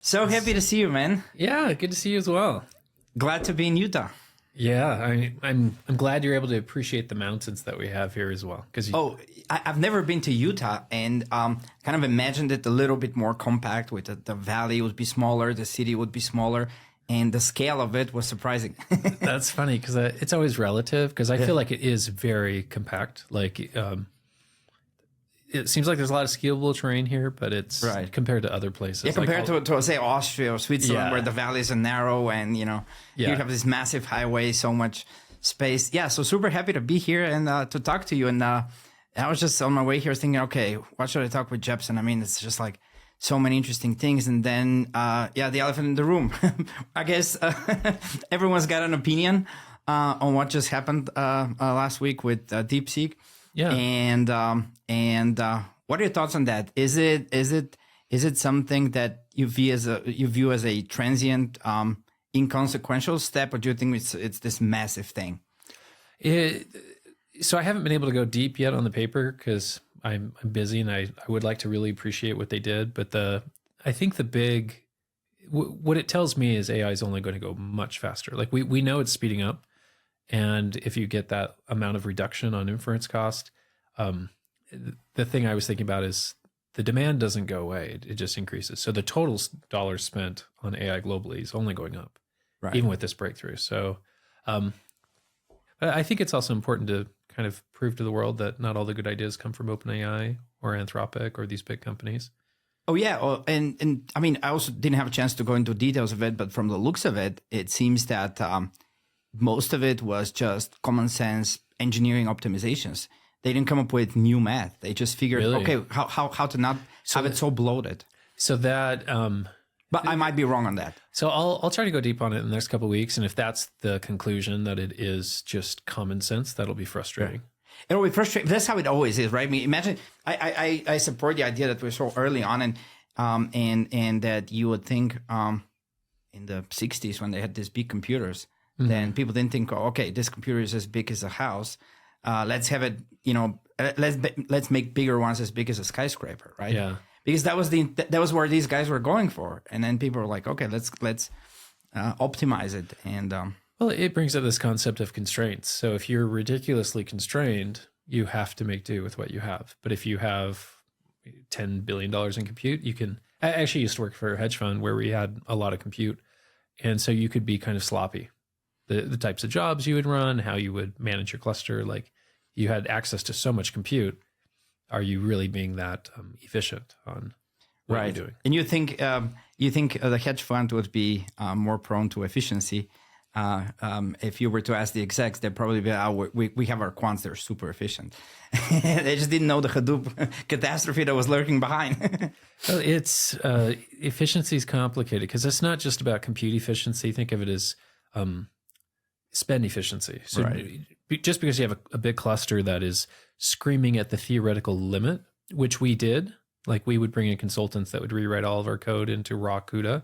So happy to see you, man. Yeah, good to see you as well. Glad to be in Utah. Yeah, I'm glad you're able to appreciate the mountains that we have here as well. I've never been to Utah, and kind of imagined it a little bit more compact. With the valley would be smaller, the city would be smaller, and the scale of it was surprising. That's funny because it's always relative. Because I feel like it is very compact. It seems like there's a lot of skiable terrain here, but it's compared to other places. Yeah, compared to say Austria or Switzerland, where the valleys are narrow and you have this massive highway, so much space. Yeah, so super happy to be here and to talk to you. And I was just on my way here thinking, okay, what should I talk with Jepson? I mean, it's just like so many interesting things. And then, the elephant in the room. I guess everyone's got an opinion on what just happened last week with DeepSeek. Yeah. And what are your thoughts on that? Is it something that you view as a transient, inconsequential step, or do you think it's this massive thing? So I haven't been able to go deep yet on the paper because I'm busy, and I would like to really appreciate what they did. But I think what it tells me is AI is only going to go much faster. Like we know it's speeding up. And if you get that amount of reduction on inference cost, the thing I was thinking about is the demand doesn't go away. It just increases. So the total dollars spent on AI globally is only going up, even with this breakthrough. So I think it's also important to kind of prove to the world that not all the good ideas come from OpenAI or Anthropic or these big companies. Oh, yeah. And I mean, I also didn't have a chance to go into details of it, but from the looks of it, it seems that most of it was just common sense engineering optimizations. They didn't come up with new math. They just figured, okay, how to not have it so bloated. So that, but I might be wrong on that. So I'll try to go deep on it in the next couple of weeks. And if that's the conclusion, that it is just common sense, that'll be frustrating. Yeah. It'll be frustrating. That's how it always is, right? I mean, imagine I support the idea that we're so early on, and that you would think in the 60s when they had these big computers. Then people didn't think, oh, okay, this computer is as big as a house. Let's have it, let's make bigger ones as big as a skyscraper, right? Yeah. Because that was where these guys were going for, and then people were like, okay, let's optimize it. And well, it brings up this concept of constraints. So if you're ridiculously constrained, you have to make do with what you have. But if you have $10 billion in compute, you can. I actually used to work for a hedge fund where we had a lot of compute, and so you could be kind of sloppy. The types of jobs you would run, how you would manage your cluster, like you had access to so much compute. Are you really being that efficient on what you're doing? And you think the hedge fund would be more prone to efficiency? If you were to ask the execs, they'd probably be, we have our quants, they're super efficient. They just didn't know the Hadoop catastrophe that was lurking behind. Well, it's efficiency is complicated because it's not just about compute efficiency. Think of it as spend efficiency. So just because you have a big cluster that is screaming at the theoretical limit, which we did, like we would bring in consultants that would rewrite all of our code into raw CUDA.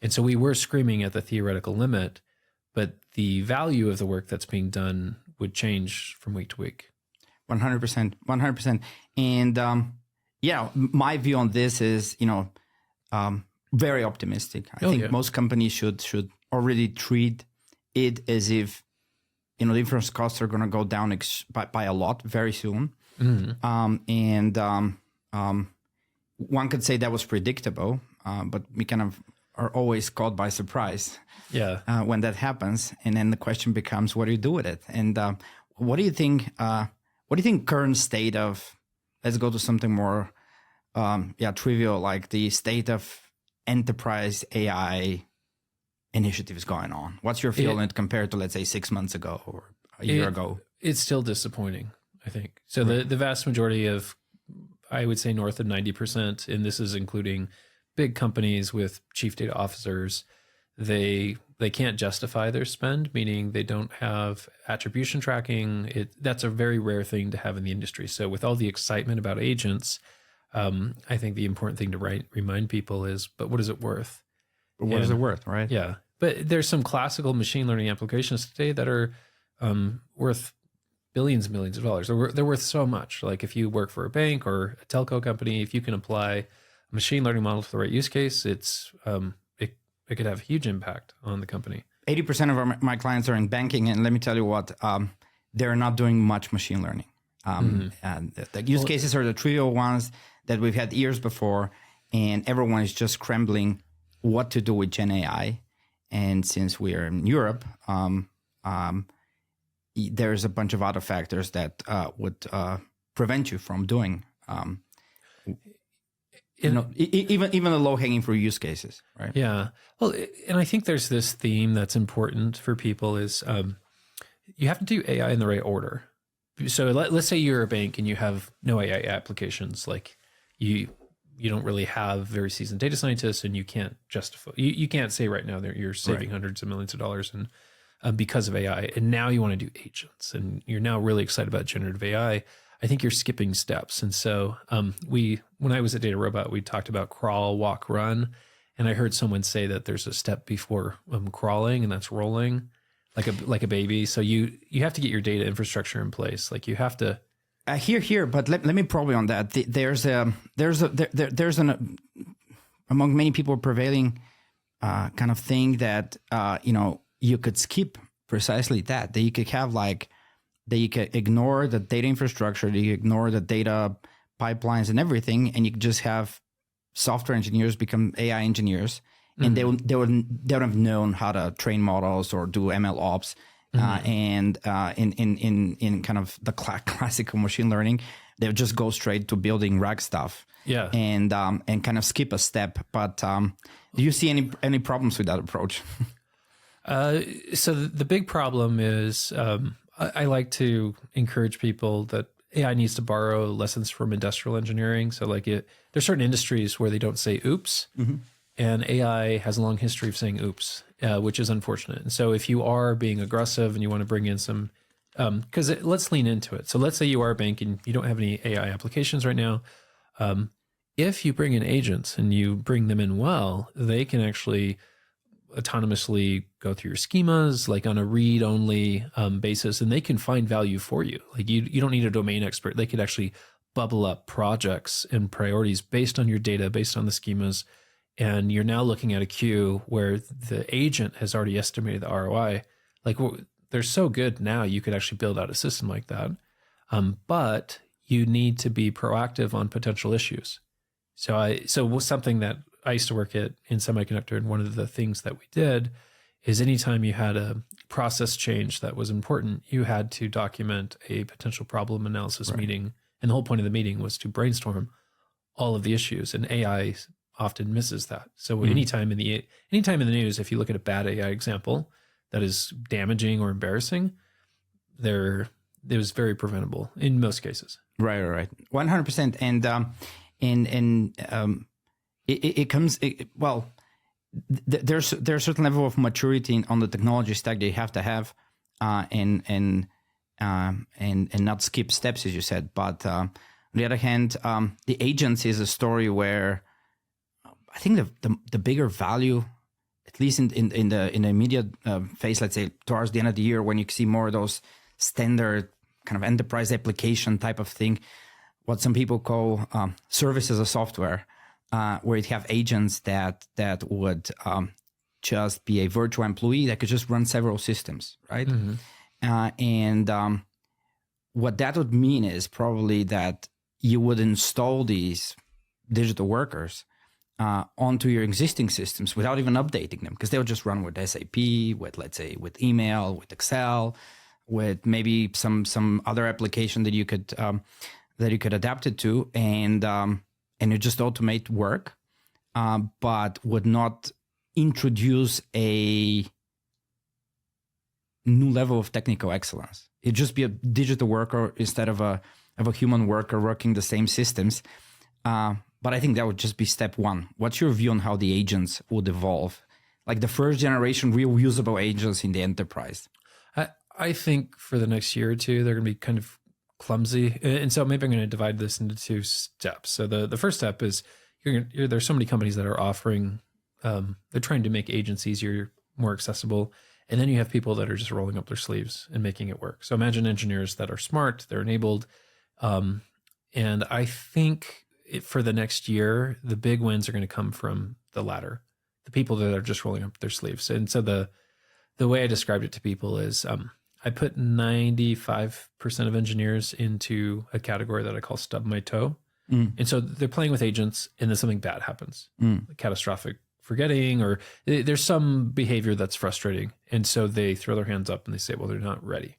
And so we were screaming at the theoretical limit, but the value of the work that's being done would change from week to week. 100%. And my view on this is, very optimistic. I think most companies should already treat it as if, the inference costs are going to go down by a lot very soon. Mm-hmm. One could say that was predictable, but we kind of are always caught by surprise when that happens. And then the question becomes, what do you do with it? And what do you think current state of, let's go to something more trivial, like the state of enterprise AI initiatives going on? What's your feel on it compared to, let's say, 6 months ago or a year ago? It's still disappointing, I think. So the vast majority of, I would say north of 90%, and this is including big companies with chief data officers, they can't justify their spend, meaning they don't have attribution tracking. That's a very rare thing to have in the industry. So with all the excitement about agents, I think the important thing to remind people is, but what is it worth? What is it worth, right? Yeah. But there's some classical machine learning applications today that are worth billions and millions of dollars. They're worth so much. Like if you work for a bank or a telco company, if you can apply machine learning model for the right use case, it could have a huge impact on the company. 80% of my clients are in banking, and let me tell you what, they're not doing much machine learning. And the use cases are the trivial ones that we've had years before, and everyone is just scrambling what to do with Gen AI. And since we are in Europe, there's a bunch of other factors that would prevent you from doing, even the low-hanging fruit use cases, right? Yeah. Well, and I think there's this theme that's important for people is you have to do AI in the right order. So let's say you're a bank and you have no AI applications, like you don't really have very seasoned data scientists, and you can't justify, you can't say right now that you're saving hundreds of millions of dollars and because of AI, and now you want to do agents, and you're now really excited about generative AI. I think you're skipping steps. And so when I was at DataRobot, we talked about crawl, walk, run, and I heard someone say that there's a step before crawling, and that's rolling like a baby. So you have to get your data infrastructure in place. Like you have to. Here, but let me probe you on that. There's an among many people prevailing kind of thing that you could skip precisely that you could have that you could ignore the data infrastructure, that you ignore the data pipelines and everything, and you could just have software engineers become AI engineers, and they would have known how to train models or do ML ops. And in kind of the classical machine learning, they would just go straight to building RAG stuff. Yeah. And kind of skip a step. But do you see any problems with that approach? So the big problem is I like to encourage people that AI needs to borrow lessons from industrial engineering. So there's certain industries where they don't say oops. And AI has a long history of saying oops, which is unfortunate. And so if you are being aggressive and you want to bring in some, because let's lean into it. So let's say you are a bank and you don't have any AI applications right now. If you bring in agents and you bring them in well, they can actually autonomously go through your schemas, like on a read-only basis, and they can find value for you. Like you don't need a domain expert. They could actually bubble up projects and priorities based on your data, based on the schemas. And you're now looking at a queue where the agent has already estimated the ROI. Like they're so good now, you could actually build out a system like that. But you need to be proactive on potential issues. So something that I used to work in semiconductor, and one of the things that we did is anytime you had a process change that was important, you had to document a potential problem analysis meeting. And the whole point of the meeting was to brainstorm all of the issues, and AI often misses that. So anytime in the news, if you look at a bad AI example that is damaging or embarrassing, it was very preventable in most cases. Right. 100%. And it comes, there's a certain level of maturity on the technology stack that you have to have, and not skip steps, as you said. But on the other hand, the agents is a story where I think the bigger value, at least in the immediate phase, let's say towards the end of the year, when you see more of those standard kind of enterprise application type of thing, what some people call service as a software, where you have agents that would just be a virtual employee that could just run several systems, right? And what that would mean is probably that you would install these digital workers onto your existing systems without even updating them, because they'll just run with SAP, with email, with Excel, with maybe some other application that you could adapt it to, and you just automate work, but would not introduce a new level of technical excellence. It'd just be a digital worker instead of a human worker working the same systems. But I think that would just be step one. What's your view on how the agents would evolve? Like the first generation real usable agents in the enterprise. I think for the next year or two, they're going to be kind of clumsy. And so maybe I'm going to divide this into two steps. So the first step is there's so many companies that are offering, they're trying to make agents easier, more accessible. And then you have people that are just rolling up their sleeves and making it work. So imagine engineers that are smart, they're enabled. And I think for the next year, the big wins are going to come from the latter, the people that are just rolling up their sleeves. And so the way I described it to people is I put 95% of engineers into a category that I call stub my toe. And so they're playing with agents and then something bad happens, catastrophic forgetting, or there's some behavior that's frustrating. And so they throw their hands up and they say, well, they're not ready.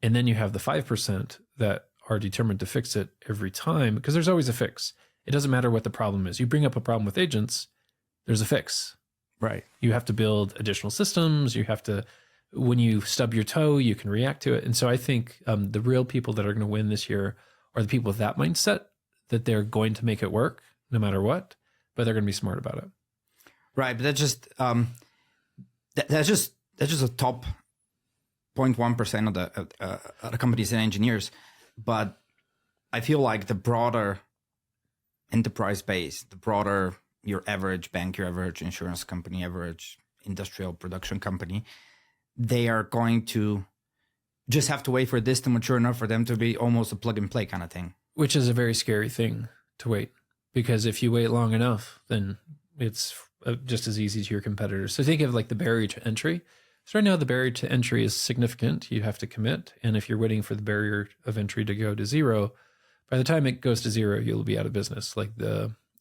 And then you have the 5% that are determined to fix it every time, because there's always a fix. It doesn't matter what the problem is. You bring up a problem with agents, there's a fix. Right. You have to build additional systems. You have to, when you stub your toe, you can react to it. And so I think the real people that are going to win this year are the people with that mindset, that they're going to make it work no matter what, but they're going to be smart about it. Right. But that's just a top 0.1% of the companies and engineers. But I feel like the broader enterprise base, the broader your average bank, your average insurance company, average industrial production company, they are going to just have to wait for this to mature enough for them to be almost a plug and play kind of thing. Which is a very scary thing to wait, because if you wait long enough, then it's just as easy to your competitors. So think of like the barrier to entry. So right now the barrier to entry is significant. You have to commit. And if you're waiting for the barrier of entry to go to zero, by the time it goes to zero, you'll be out of business.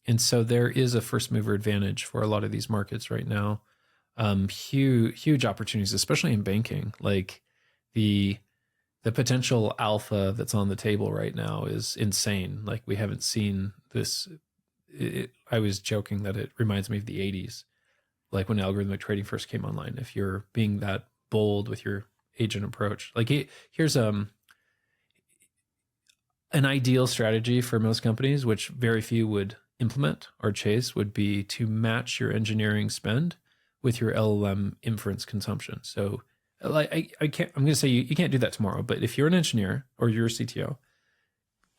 And so there is a first mover advantage for a lot of these markets right now. Huge opportunities, especially in banking. Like the potential alpha that's on the table right now is insane. Like we haven't seen this. I was joking that it reminds me of the 80s, like when algorithmic trading first came online. If you're being that bold with your agent approach, like here's an ideal strategy for most companies, which very few would implement or chase, would be to match your engineering spend with your LLM inference consumption. So like I'm going to say you can't do that tomorrow, but if you're an engineer or you're a CTO,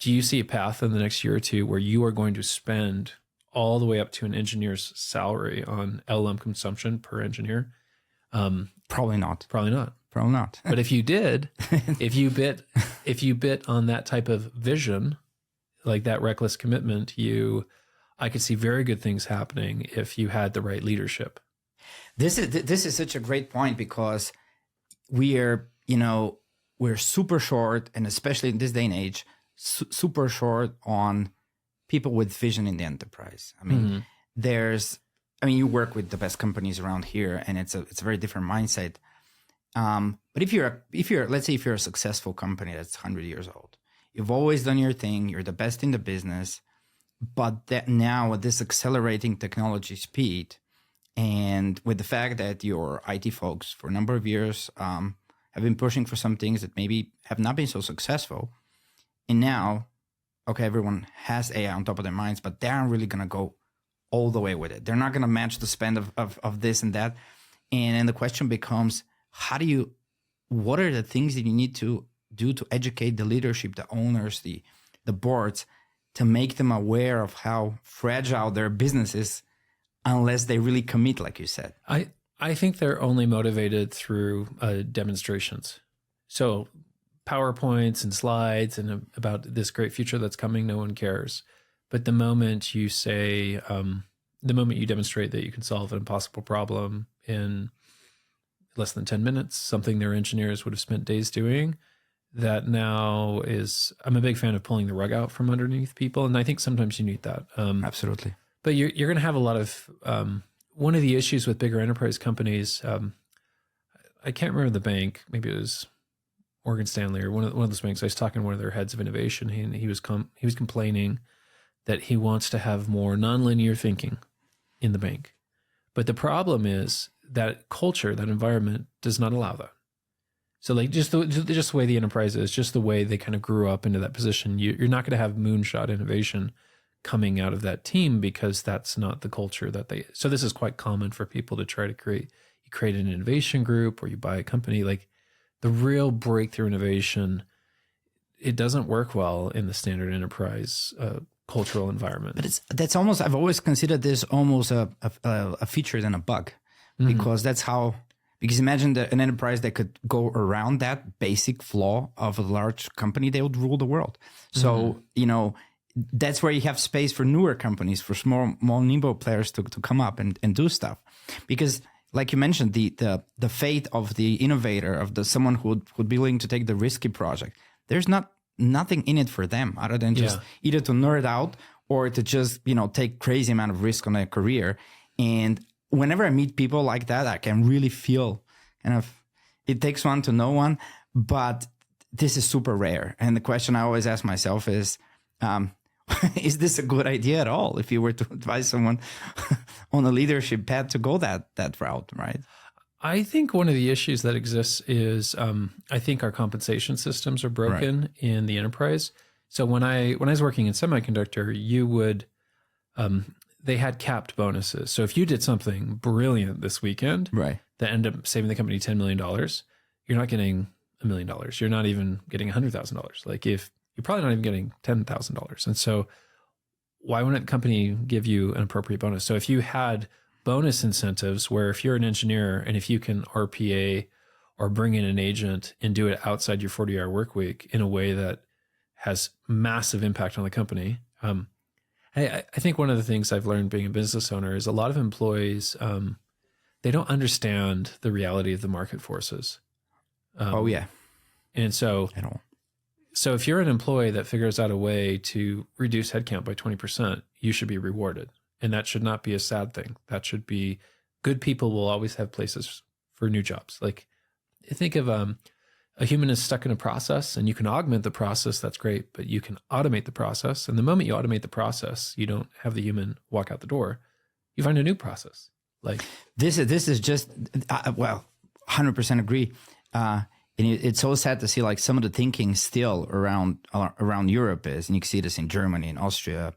do you see a path in the next year or two where you are going to spend all the way up to an engineer's salary on LLM consumption per engineer? Probably not. Probably not. Probably not. But if you did, if you bit on that type of vision, like that reckless commitment, I could see very good things happening if you had the right leadership. This is such a great point, because we're super short, and especially in this day and age, super short on people with vision in the enterprise. I mean, you work with the best companies around here, and it's a very different mindset. But if you're let's say if you're a successful company that's 100 years old, you've always done your thing, you're the best in the business, but that now with this accelerating technology speed, and with the fact that your IT folks for a number of years have been pushing for some things that maybe have not been so successful, and now, okay, everyone has AI on top of their minds, but they aren't really going to go all the way with it. They're not going to match the spend of this and that. And then the question becomes, what are the things that you need to do to educate the leadership, the owners, the boards, to make them aware of how fragile their business is, unless they really commit, like you said? I think they're only motivated through demonstrations. So PowerPoints and slides and about this great future that's coming, no one cares. But the moment you say, the moment you demonstrate that you can solve an impossible problem in less than 10 minutes, something their engineers would have spent days doing, that now is, I'm a big fan of pulling the rug out from underneath people. And I think sometimes you need that. Absolutely. But you're going to have a lot of, one of the issues with bigger enterprise companies, I can't remember the bank, maybe it was Morgan Stanley or one of those banks. I was talking to one of their heads of innovation, and he was complaining that he wants to have more nonlinear thinking in the bank. But the problem is that culture, that environment does not allow that. So like just the way the enterprise is, just the way they kind of grew up into that position, you're not going to have moonshot innovation coming out of that team, because that's not the culture that they. So this is quite common for people to try to create. You create an innovation group, or you buy a company. Like the real breakthrough innovation, it doesn't work well in the standard enterprise cultural environment. But that's almost, I've always considered this almost a feature than a bug, because that's how. Because imagine an enterprise that could go around that basic flaw of a large company, they would rule the world. So, that's where you have space for newer companies, for small, more nimble players to come up and do stuff. Because like you mentioned, the fate of the innovator, of the someone who would be willing to take the risky project, there's nothing in it for them other than just either to nerd out or to just, take crazy amount of risk on their career. And whenever I meet people like that, I can really feel it takes one to know one, but this is super rare. And the question I always ask myself is this a good idea at all if you were to advise someone on a leadership path to go that route, right? I think one of the issues that exists is I think our compensation systems are broken in the enterprise. So when I was working in semiconductor, you would they had capped bonuses. So if you did something brilliant this weekend that ended up saving the company $10 million, you're not getting $1 million. You're not even getting $100,000. Like if you're probably not even getting $10,000. And so why wouldn't the company give you an appropriate bonus? So if you had bonus incentives where if you're an engineer and if you can RPA or bring in an agent and do it outside your 40-hour work week in a way that has massive impact on the company. I think one of the things I've learned being a business owner is a lot of employees, they don't understand the reality of the market forces. And so, so if you're an employee that figures out a way to reduce headcount by 20%, you should be rewarded. And that should not be a sad thing. That should be good. People will always have places for new jobs. Like think of a human is stuck in a process and you can augment the process. That's great, but you can automate the process. And the moment you automate the process, you don't have the human walk out the door. You find a new process. Like this is just, 100% agree. And it's so sad to see like some of the thinking still around Europe is, and you can see this in Germany and Austria,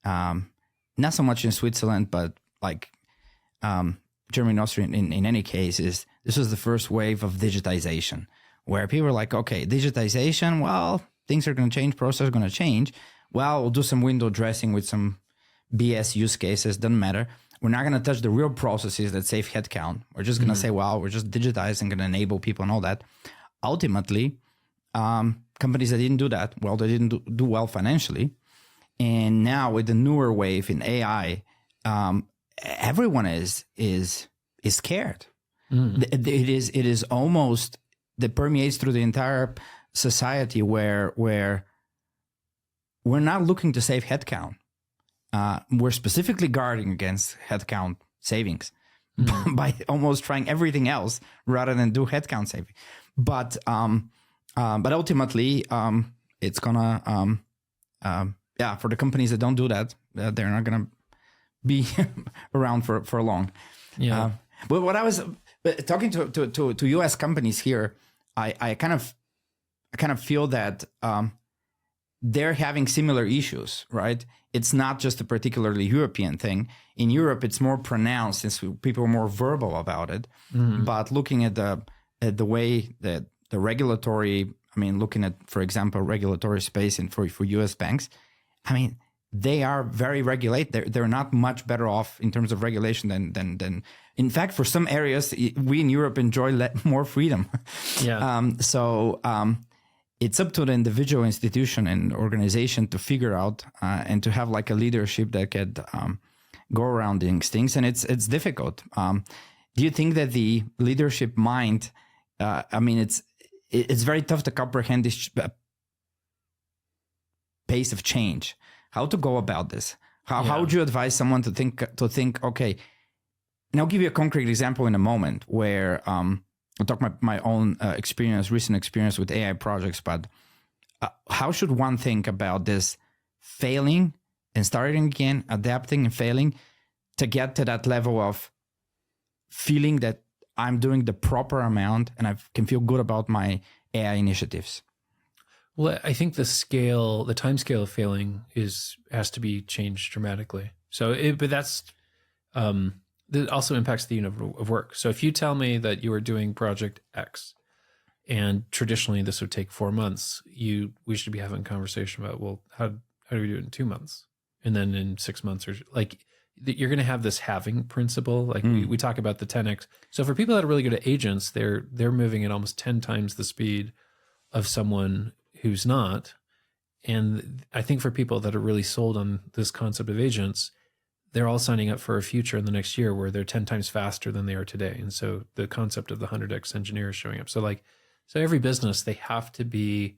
not so much in Switzerland, but like Germany and Austria in any case this was the first wave of digitization where people were like, okay, digitization, well, things are going to change, processes are going to change. Well, we'll do some window dressing with some BS use cases, doesn't matter. We're not going to touch the real processes that save headcount. We're just going to say, well, we're just digitizing, going to enable people and all that. Ultimately, companies that didn't do that, well, they didn't do well financially. And now with the newer wave in AI, everyone is scared. It is almost that permeates through the entire society where we're not looking to save headcount. We're specifically guarding against headcount savings by almost trying everything else rather than do headcount saving. But ultimately, it's gonna for the companies that don't do that, they're not gonna be around for long. Yeah. But what I was talking to U.S. companies here, I kind of feel that they're having similar issues, right? It's not just a particularly European thing. In Europe, it's more pronounced since people are more verbal about it. But looking at the way that the regulatory, looking at, for example, regulatory space for U.S. banks, they are very regulated. They're not much better off in terms of regulation than in fact, for some areas, we in Europe enjoy more freedom. Yeah. It's up to the individual institution and organization to figure out and to have like a leadership that could go around these things. And it's difficult. Do you think that the leadership mind, it's very tough to comprehend this pace of change. How to go about this? How would you advise someone to think? Okay, and I'll give you a concrete example in a moment where I'll talk my own recent experience with AI projects. But how should one think about this failing and starting again, adapting and failing to get to that level of feeling that I'm doing the proper amount and I can feel good about my AI initiatives? Well, I think the time scale of failing has to be changed dramatically. But that's that also impacts the unit of work. So if you tell me that you are doing project X, and traditionally this would take 4 months, we should be having a conversation about, well, how do we do it in 2 months, and then in 6 months, or like you're going to have this halving principle. Like we talk about the 10x. So for people that are really good at agents, they're moving at almost 10 times the speed of someone who's not. And I think for people that are really sold on this concept of agents, they're all signing up for a future in the next year where they're 10 times faster than they are today. And so the concept of the 100x engineer is showing up. So every business, they have to be,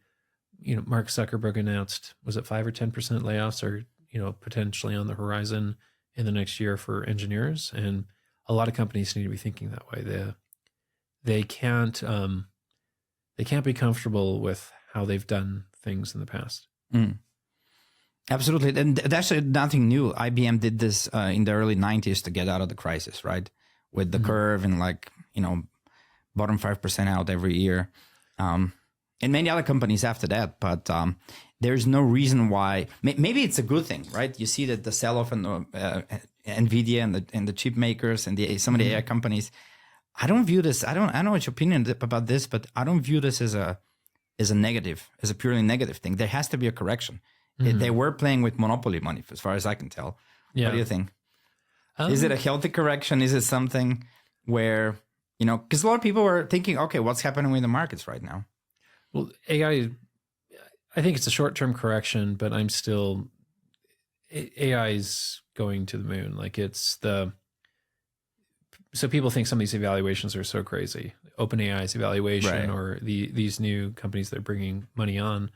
Mark Zuckerberg announced, was it 5 or 10% layoffs are, potentially on the horizon in the next year for engineers. And a lot of companies need to be thinking that way. They can't be comfortable with how they've done things in the past. Mm. Absolutely. And that's nothing new. IBM did this in the early 90s to get out of the crisis, right? With the curve and bottom 5% out every year. And many other companies after that. But there's no reason why. Maybe it's a good thing, right? You see that the sell-off in NVIDIA and the chip makers and some of the AI companies. I don't view this. I don't know what your opinion about this, but I don't view this as a negative, as a purely negative thing. There has to be a correction. They were playing with monopoly money, as far as I can tell. Yeah. What do you think? Is it a healthy correction? Is it something where, because a lot of people were thinking, okay, what's happening with the markets right now? Well, AI, I think it's a short-term correction, but AI is going to the moon. So people think some of these evaluations are so crazy. OpenAI's evaluation, right, or these new companies that are bringing money on.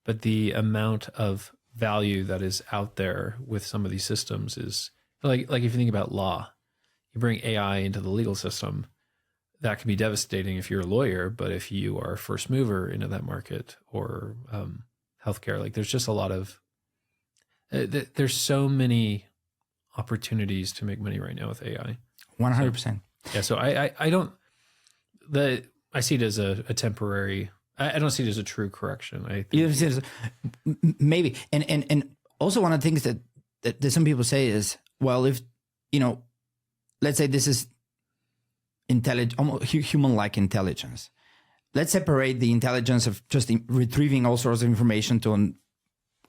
But the amount of value that is out there with some of these systems is like if you think about law, you bring AI into the legal system, that can be devastating if you're a lawyer. But if you are a first mover into that market or healthcare, there's just a lot of, there's so many opportunities to make money right now with AI. 100%. Yeah. So I see it as a temporary. I don't see it as a true correction. Maybe. And also one of the things that some people say is, well, if, let's say this is almost human-like intelligence. Let's separate the intelligence of just retrieving all sorts of information to an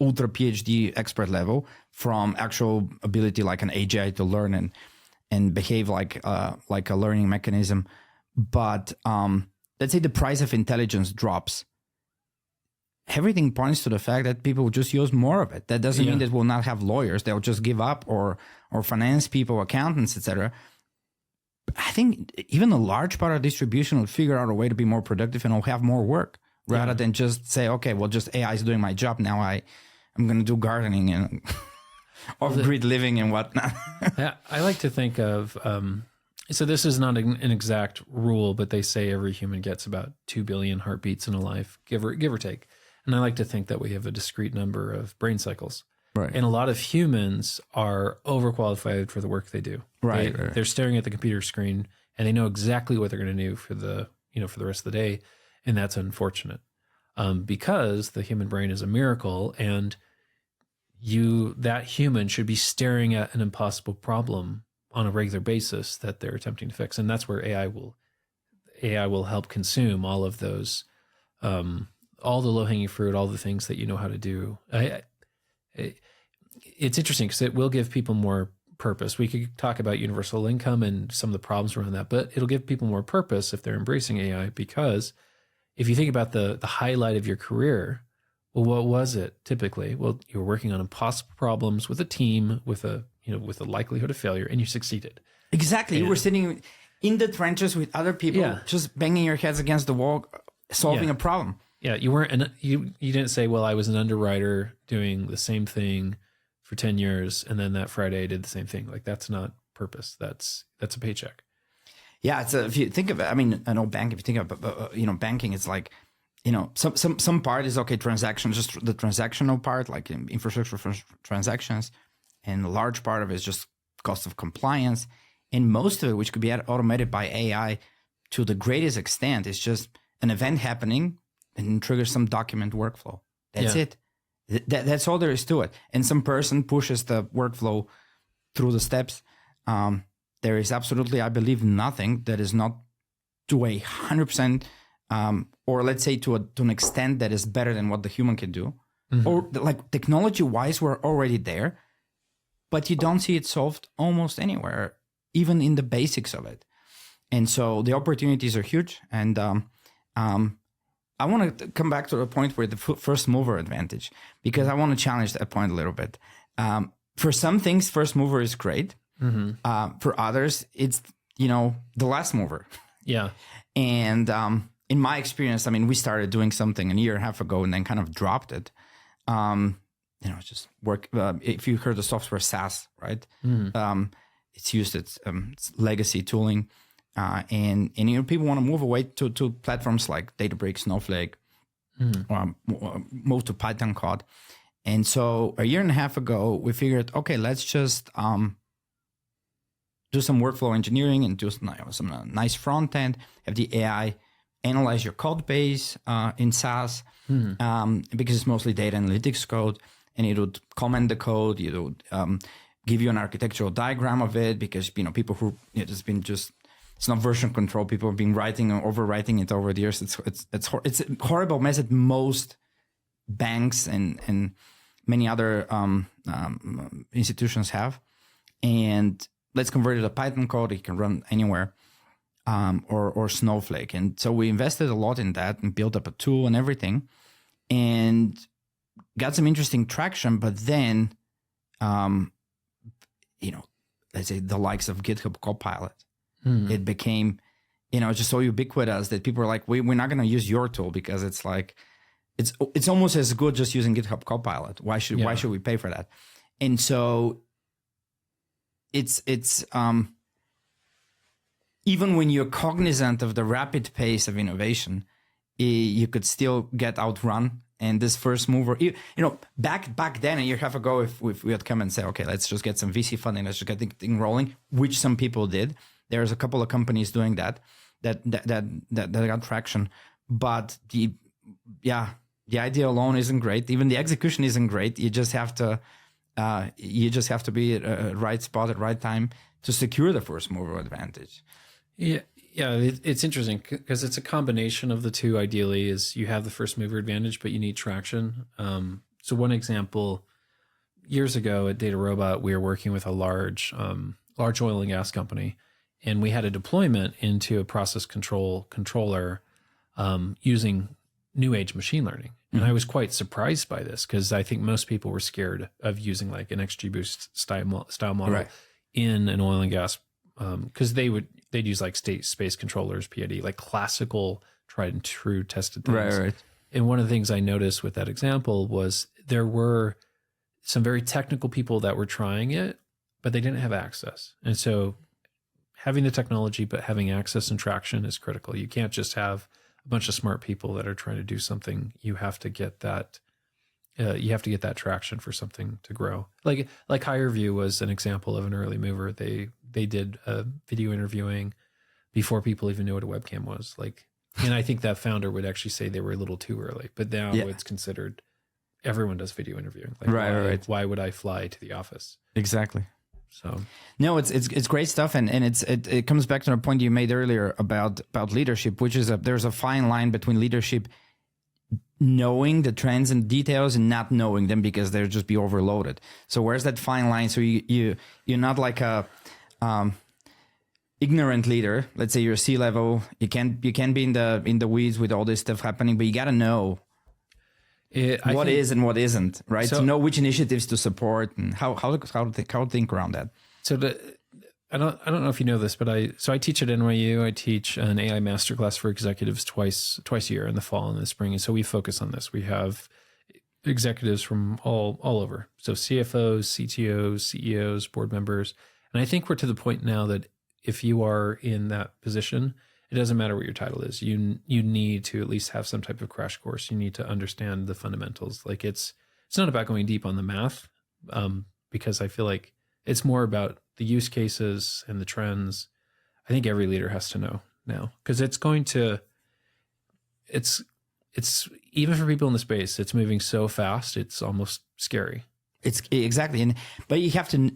ultra PhD expert level from actual ability like an AGI to learn and behave like a learning mechanism. But let's say the price of intelligence drops. Everything points to the fact that people will just use more of it. That doesn't mean that we'll not have lawyers. They'll just give up or finance people, accountants, etc. I think even a large part of distribution will figure out a way to be more productive and will have more work rather than just say, okay, well, just AI is doing my job. Now I'm going to do gardening and off-grid living and whatnot. Yeah, I like to think of, so this is not an exact rule, but they say every human gets about 2 billion heartbeats in a life, give or take. And I like to think that we have a discrete number of brain cycles. Right. And a lot of humans are overqualified for the work they do. Right. They're staring at the computer screen and they know exactly what they're going to do for the rest of the day. And that's unfortunate because the human brain is a miracle and that human should be staring at an impossible problem on a regular basis that they're attempting to fix. And that's where AI will help consume all of those, all the low-hanging fruit, all the things that you know how to do. It's interesting because it will give people more purpose. We could talk about universal income and some of the problems around that, but it'll give people more purpose if they're embracing AI, because if you think about the highlight of your career, well, what was it typically? Well, you were working on impossible problems with a team, with a likelihood of failure, and you succeeded. Exactly. You were sitting in the trenches with other people, just banging your heads against the wall, solving a problem. Yeah, you weren't. You didn't say, "Well, I was an underwriter doing the same thing for 10 years, and then that Friday I did the same thing." Like that's not purpose. That's a paycheck. Yeah, if you think of it, I mean, I know banking. If you think of banking, it's like, some part is okay, transactions, just the transactional part, like infrastructure for transactions, and a large part of it is just cost of compliance, and most of it, which could be automated by AI to the greatest extent, is just an event happening and triggers some document workflow. That's it. That's all there is to it. And some person pushes the workflow through the steps. There is absolutely, I believe, nothing that is not to 100%, or let's say to an extent that is better than what the human can do. Mm-hmm. Or like technology-wise, we're already there, but you don't see it solved almost anywhere, even in the basics of it. And so the opportunities are huge. And I want to come back to the point where the first mover advantage, because I want to challenge that point a little bit. For some things, first mover is great. For others, it's, the last mover. Yeah. And in my experience, I mean, we started doing something a year and a half ago and then kind of dropped it. Just work. If you heard the software SaaS, right? It's used, it's legacy tooling. And people want to move away to platforms like Databricks, Snowflake, move to Python code. And so a year and a half ago, we figured, okay, let's just do some workflow engineering and do some nice front end, have the AI analyze your code base in SaaS, because it's mostly data analytics code, and it would comment the code, it would give you an architectural diagram of it, because people who it's not version control. People have been writing or overwriting it over the years. It's a horrible mess that most banks and many other institutions have. And let's convert it to Python code. It can run anywhere, or Snowflake. And so we invested a lot in that and built up a tool and everything, and got some interesting traction. But then, let's say the likes of GitHub Copilot. It became, just so ubiquitous that people are like, we're not going to use your tool because it's like, it's almost as good just using GitHub Copilot. Why should we pay for that? And so it's even when you're cognizant of the rapid pace of innovation, you could still get outrun. And this first mover, back then a year and a half ago, if we had come and say, okay, let's just get some VC funding, let's just get the thing rolling, which some people did. There's a couple of companies doing that got traction, but the idea alone isn't great. Even the execution isn't great. You just have to be at the right spot at right time to secure the first mover advantage. Yeah, it's interesting because it's a combination of the two. Ideally, is you have the first mover advantage, but you need traction. So one example, years ago at DataRobot, we were working with a large oil and gas company. And we had a deployment into a process controller using new age machine learning. And I was quite surprised by this because I think most people were scared of using like an XGBoost style model in an oil and gas, because they'd use like space controllers, PID, like classical tried and true tested things. Right. And one of the things I noticed with that example was there were some very technical people that were trying it, but they didn't have access. And so having the technology, but having access and traction is critical. You can't just have a bunch of smart people that are trying to do something. You have to get that. You have to get that traction for something to grow. Like HireVue was an example of an early mover. They did video interviewing before people even knew what a webcam was. And I think that founder would actually say they were a little too early. But now it's considered everyone does video interviewing. Right. Why would I fly to the office? Exactly. So no, it's great stuff, and it comes back to the point you made earlier about leadership, which is there's a fine line between leadership knowing the trends and details and not knowing them because they'll just be overloaded. So where's that fine line? So you're not like a ignorant leader. Let's say you're a C-level. You can be in the weeds with all this stuff happening, but you got to know what is and what isn't, right? So, to know which initiatives to support and how to think around that. So I don't know if you know this, but I teach at NYU. I teach an AI masterclass for executives twice a year, in the fall and the spring. And so we focus on this. We have executives from all over. So CFOs, CTOs, CEOs, board members. And I think we're to the point now that if you are in that position, it doesn't matter what your title is. You need to at least have some type of crash course. You need to understand the fundamentals. Like it's not about going deep on the math, because I feel like it's more about the use cases and the trends. I think every leader has to know now, because it's even for people in the space, it's moving so fast. It's almost scary. It's exactly, but you have to.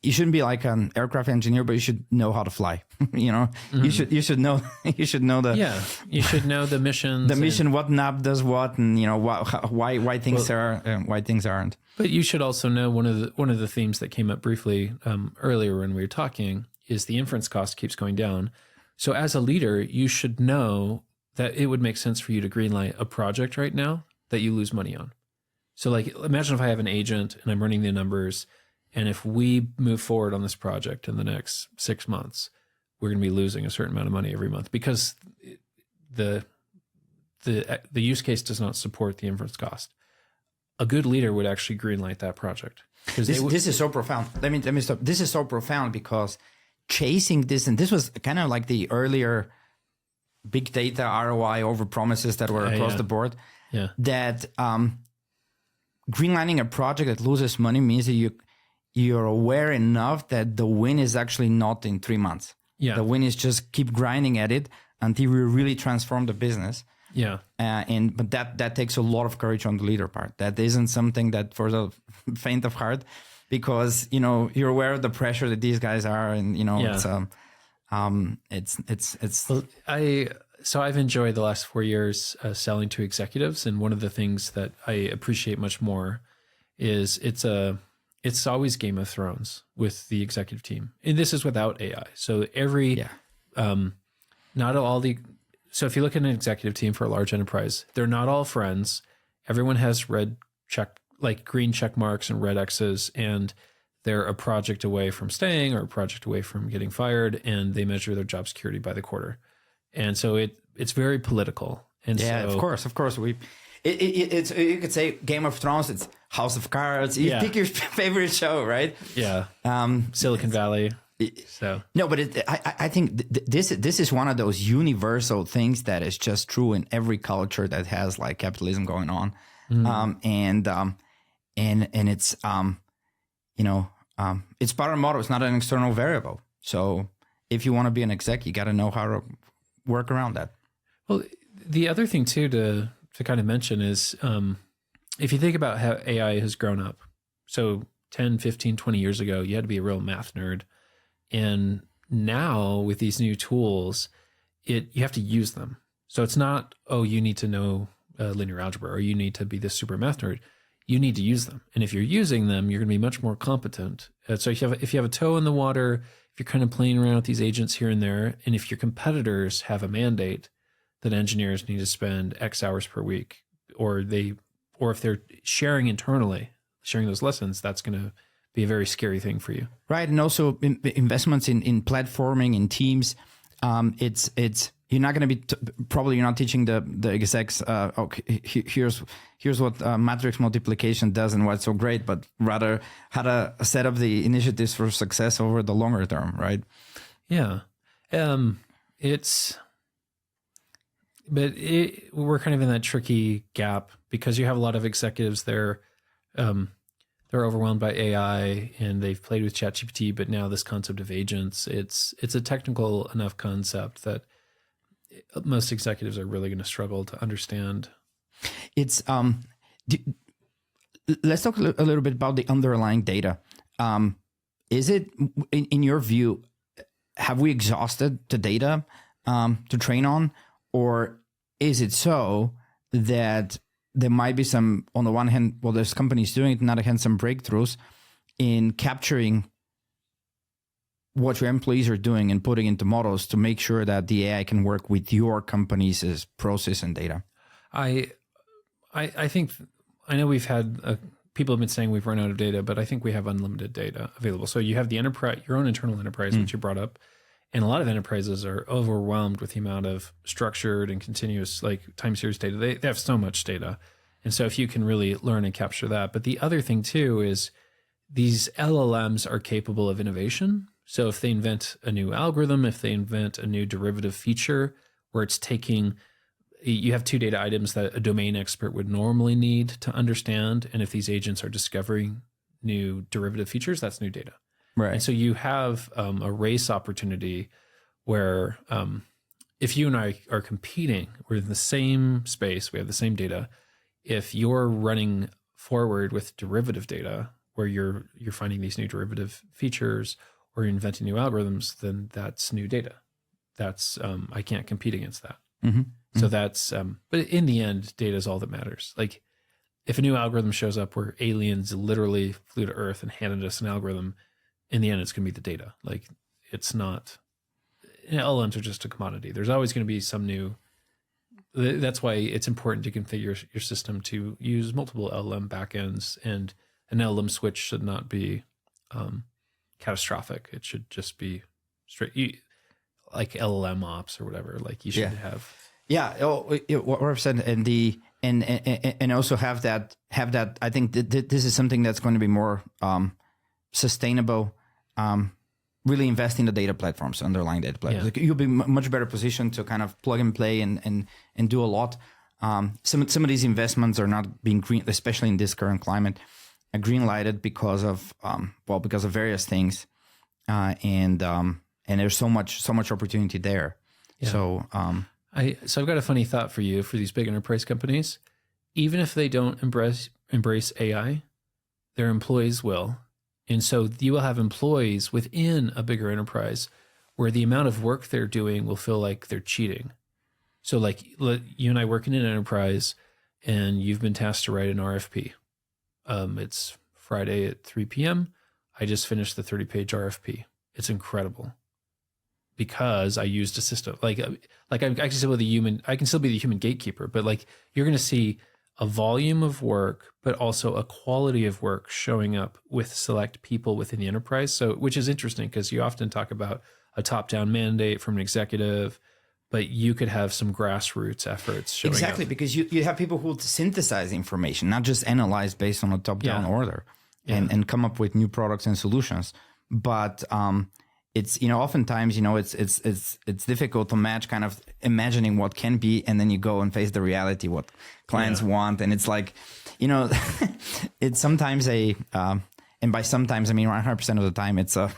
You shouldn't be like an aircraft engineer, but you should know how to fly. You should know. You should know you should know the missions. The mission, what knob does what, and why things are and why things aren't. But you should also know one of the themes that came up briefly earlier when we were talking is the inference cost keeps going down. So as a leader, you should know that it would make sense for you to greenlight a project right now that you lose money on. So like, imagine if I have an agent and I'm running the numbers, and if we move forward on this project in the next 6 months, we're going to be losing a certain amount of money every month because the use case does not support the inference cost. A good leader would actually greenlight that project. This is so profound. Let me stop. This is so profound because chasing this, and this was kind of like the earlier big data ROI over promises that were across the board. Yeah. That greenlighting a project that loses money means that you're aware enough that the win is actually not in 3 months. Yeah. The win is just keep grinding at it until we really transform the business. Yeah. But that takes a lot of courage on the leader part. That isn't something that for the faint of heart, because you're aware of the pressure that these guys are, and it's. Well, I've enjoyed the last 4 years selling to executives, and one of the things that I appreciate much more is it's always Game of Thrones with the executive team, and this is without AI. So not all the. So if you look at an executive team for a large enterprise, they're not all friends. Everyone has green check marks and red X's, and they're a project away from staying or a project away from getting fired, and they measure their job security by the quarter. And so it's very political. And of course. It's you could say Game of Thrones. It's House of Cards. You pick your favorite show, right? Yeah. Silicon Valley. So no, but I think this is one of those universal things that is just true in every culture that has like capitalism going on, and it's it's part of the model. It's not an external variable. So if you want to be an exec, you got to know how to work around that. Well, the other thing too to kind of mention is if you think about how AI has grown up. So 10, 15, 20 years ago, you had to be a real math nerd. And now with these new tools, you have to use them. So it's not, you need to know linear algebra or you need to be this super math nerd. You need to use them. And if you're using them, you're going to be much more competent. So if you have a toe in the water, if you're kind of playing around with these agents here and there, and if your competitors have a mandate that engineers need to spend X hours per week, or if they're sharing internally, sharing those lessons, that's going to be a very scary thing for you. Right. And also investments in platforming, in teams. It's you're not going to be probably you're not teaching the execs here's what matrix multiplication does and what's so great, but rather how to set up the initiatives for success over the longer term, right? Yeah. We're kind of in that tricky gap because you have a lot of executives there. They're overwhelmed by AI and they've played with ChatGPT, but now this concept of agents, it's a technical enough concept that most executives are really going to struggle to understand. It's let's talk a little bit about the underlying data. Is it, in your view, have we exhausted the data to train on, or is it so that there might be some, on the one hand, there's companies doing it, on the other hand, some breakthroughs in capturing what your employees are doing and putting into models to make sure that the AI can work with your company's process and data? I think, I know we've had, people have been saying we've run out of data, but I think we have unlimited data available. So you have the enterprise, your own internal enterprise, which you brought up. And a lot of enterprises are overwhelmed with the amount of structured and continuous time series data. They have so much data. And so if you can really learn and capture that. But the other thing too is these LLMs are capable of innovation. So if they invent a new algorithm, if they invent a new derivative feature where it's taking, you have two data items that a domain expert would normally need to understand. And if these agents are discovering new derivative features, that's new data. Right. And so you have a race opportunity where if you and I are competing, we're in the same space, we have the same data. If you're running forward with derivative data where you're finding these new derivative features or you're inventing new algorithms, then that's new data. That's I can't compete against that. Mm-hmm. So that's but in the end, data is all that matters. Like if a new algorithm shows up where aliens literally flew to Earth and handed us an algorithm, in the end, it's going to be the data. Like it's not, LLMs are just a commodity. There's always going to be some new That's why it's important to configure your system to use multiple LLM backends, and an LLM switch should not be catastrophic. It should just be straight, like LLM ops or whatever. Like you should have. Yeah. Oh, what I've said, and also have that. I think this is something that's going to be more sustainable. Really invest in the data platforms, underlying data platforms. Like, you'll be much better positioned to kind of plug and play and do a lot. Some of these investments are not being green, especially in this current climate, green lighted because of various things, and there's so much opportunity there. Yeah. So I've got a funny thought for you for these big enterprise companies. Even if they don't embrace AI, their employees will. And so you will have employees within a bigger enterprise where the amount of work they're doing will feel like they're cheating. So like you and I work in an enterprise and you've been tasked to write an RFP. It's Friday at 3 p.m. I just finished the 30-page RFP. It's incredible because I used a system. Like I can still be the human gatekeeper, but like you're going to see a volume of work, but also a quality of work showing up with select people within the enterprise. So, which is interesting because you often talk about a top-down mandate from an executive, but you could have some grassroots efforts showing exactly, up. Because you have people who synthesize information, not just analyze based on a top-down order and come up with new products and solutions. But it's, oftentimes, it's difficult to match kind of imagining what can be, and then you go and face the reality, what clients want. And it's like, it's sometimes and by sometimes, I mean 100% of the time, it's a,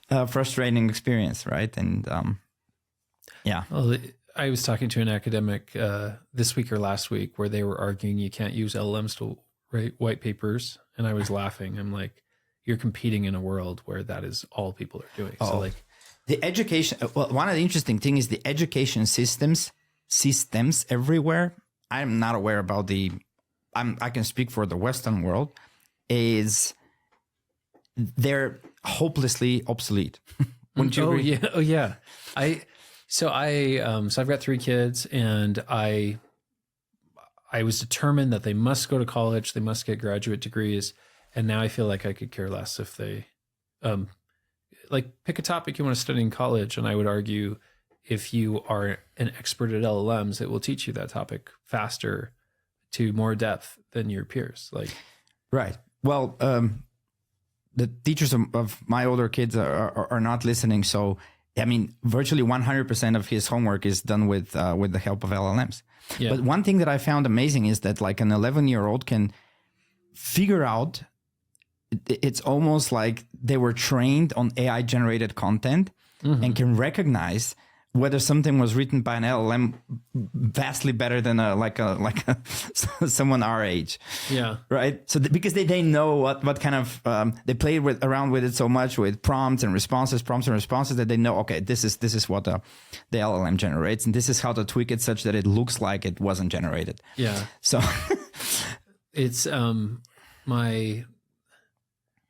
a frustrating experience, right? And Well, I was talking to an academic this week or last week where they were arguing you can't use LLMs to write white papers. And I was laughing. I'm like, you're competing in a world where that is all people are doing. So like the education, well, one of the interesting things is the education systems everywhere. I'm not aware about I can speak for the Western world, they're hopelessly obsolete. Wouldn't you agree? Yeah. Oh yeah. So I've got 3 kids, and I was determined that they must go to college. They must get graduate degrees. And now I feel like I could care less if they, pick a topic you want to study in college. And I would argue if you are an expert at LLMs, it will teach you that topic faster to more depth than your peers. Right. Well, the teachers of my older kids are not listening. So, I mean, virtually 100% of his homework is done with the help of LLMs. Yeah. But one thing that I found amazing is that like an 11-year-old can figure out, it's almost like they were trained on AI generated content and can recognize whether something was written by an LLM vastly better than someone our age. Yeah. Right. So because they know what kind of, they played around with it so much with prompts and responses that they know, okay, this is what the LLM generates. And this is how to tweak it such that it looks like it wasn't generated. Yeah. So it's,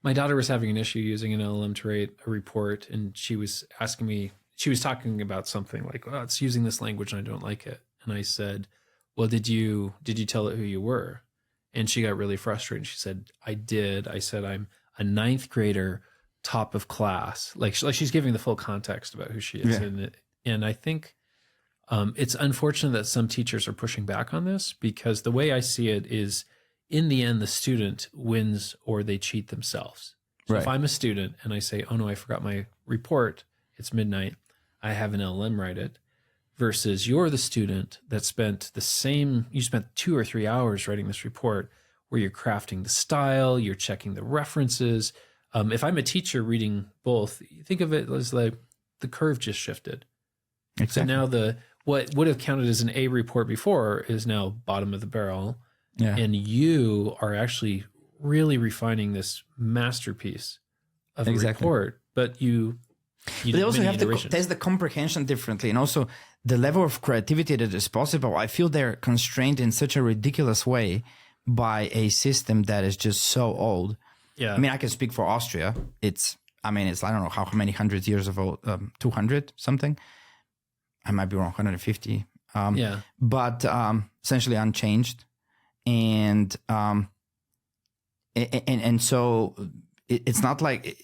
my daughter was having an issue using an LLM to write a report, and she was asking me, she was talking about something like, oh, it's using this language and I don't like it. And I said, well, did you tell it who you were? And she got really frustrated. She said, I did. I said, I'm a 9th grader, top of class. Like she's giving the full context about who she is. Yeah. And I think it's unfortunate that some teachers are pushing back on this, because the way I see it is, in the end, the student wins or they cheat themselves. So if I'm a student and I say, oh no, I forgot my report, it's midnight, I have an LLM write it, versus you're the student that spent you spent 2 or 3 hours writing this report where you're crafting the style, you're checking the references. If I'm a teacher reading both, think of it as like the curve just shifted. Exactly. So now what would have counted as an A report before is now bottom of the barrel. Yeah. And you are actually really refining this masterpiece of a report, but they also have to test the comprehension differently, and also the level of creativity that is possible. I feel they're constrained in such a ridiculous way by a system that is just so old. Yeah. I mean, I can speak for Austria. It's I don't know how many hundreds years of old, 200 something. I might be wrong, 150. but essentially unchanged. And so it's not like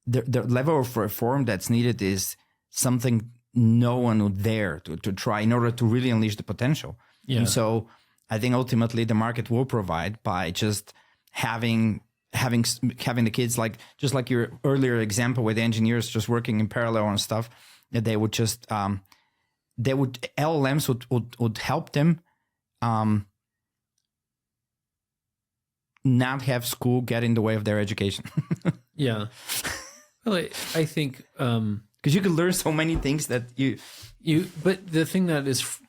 the level of reform that's needed is something no one would dare to try in order to really unleash the potential. Yeah. And so I think ultimately the market will provide by just having the kids, like just like your earlier example with engineers just working in parallel and stuff, that they would just LLMs would help them not have school get in the way of their education. Yeah. Well, I think because you can learn so many things that but the thing that is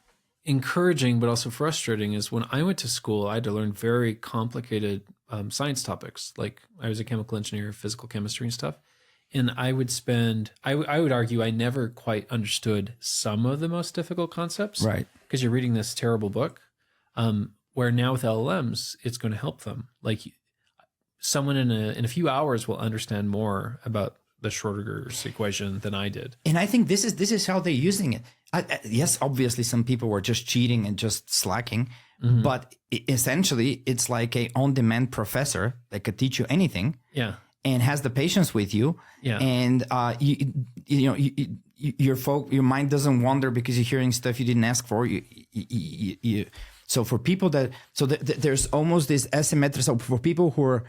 encouraging but also frustrating is when I went to school, I had to learn very complicated science topics. Like I was a chemical engineer, physical chemistry and stuff. And I would argue I never quite understood some of the most difficult concepts. Right. Because you're reading this terrible book. Where now with LLMs, it's going to help them. Like someone in a few hours will understand more about the Schrödinger's equation than I did. And I think this is how they're using it. Yes, obviously some people were just cheating and just slacking, but essentially it's like a on-demand professor that could teach you anything. Yeah. And has the patience with you. Yeah. And your mind doesn't wander because you're hearing stuff you didn't ask for. So for people there's almost this asymmetry. So for people who are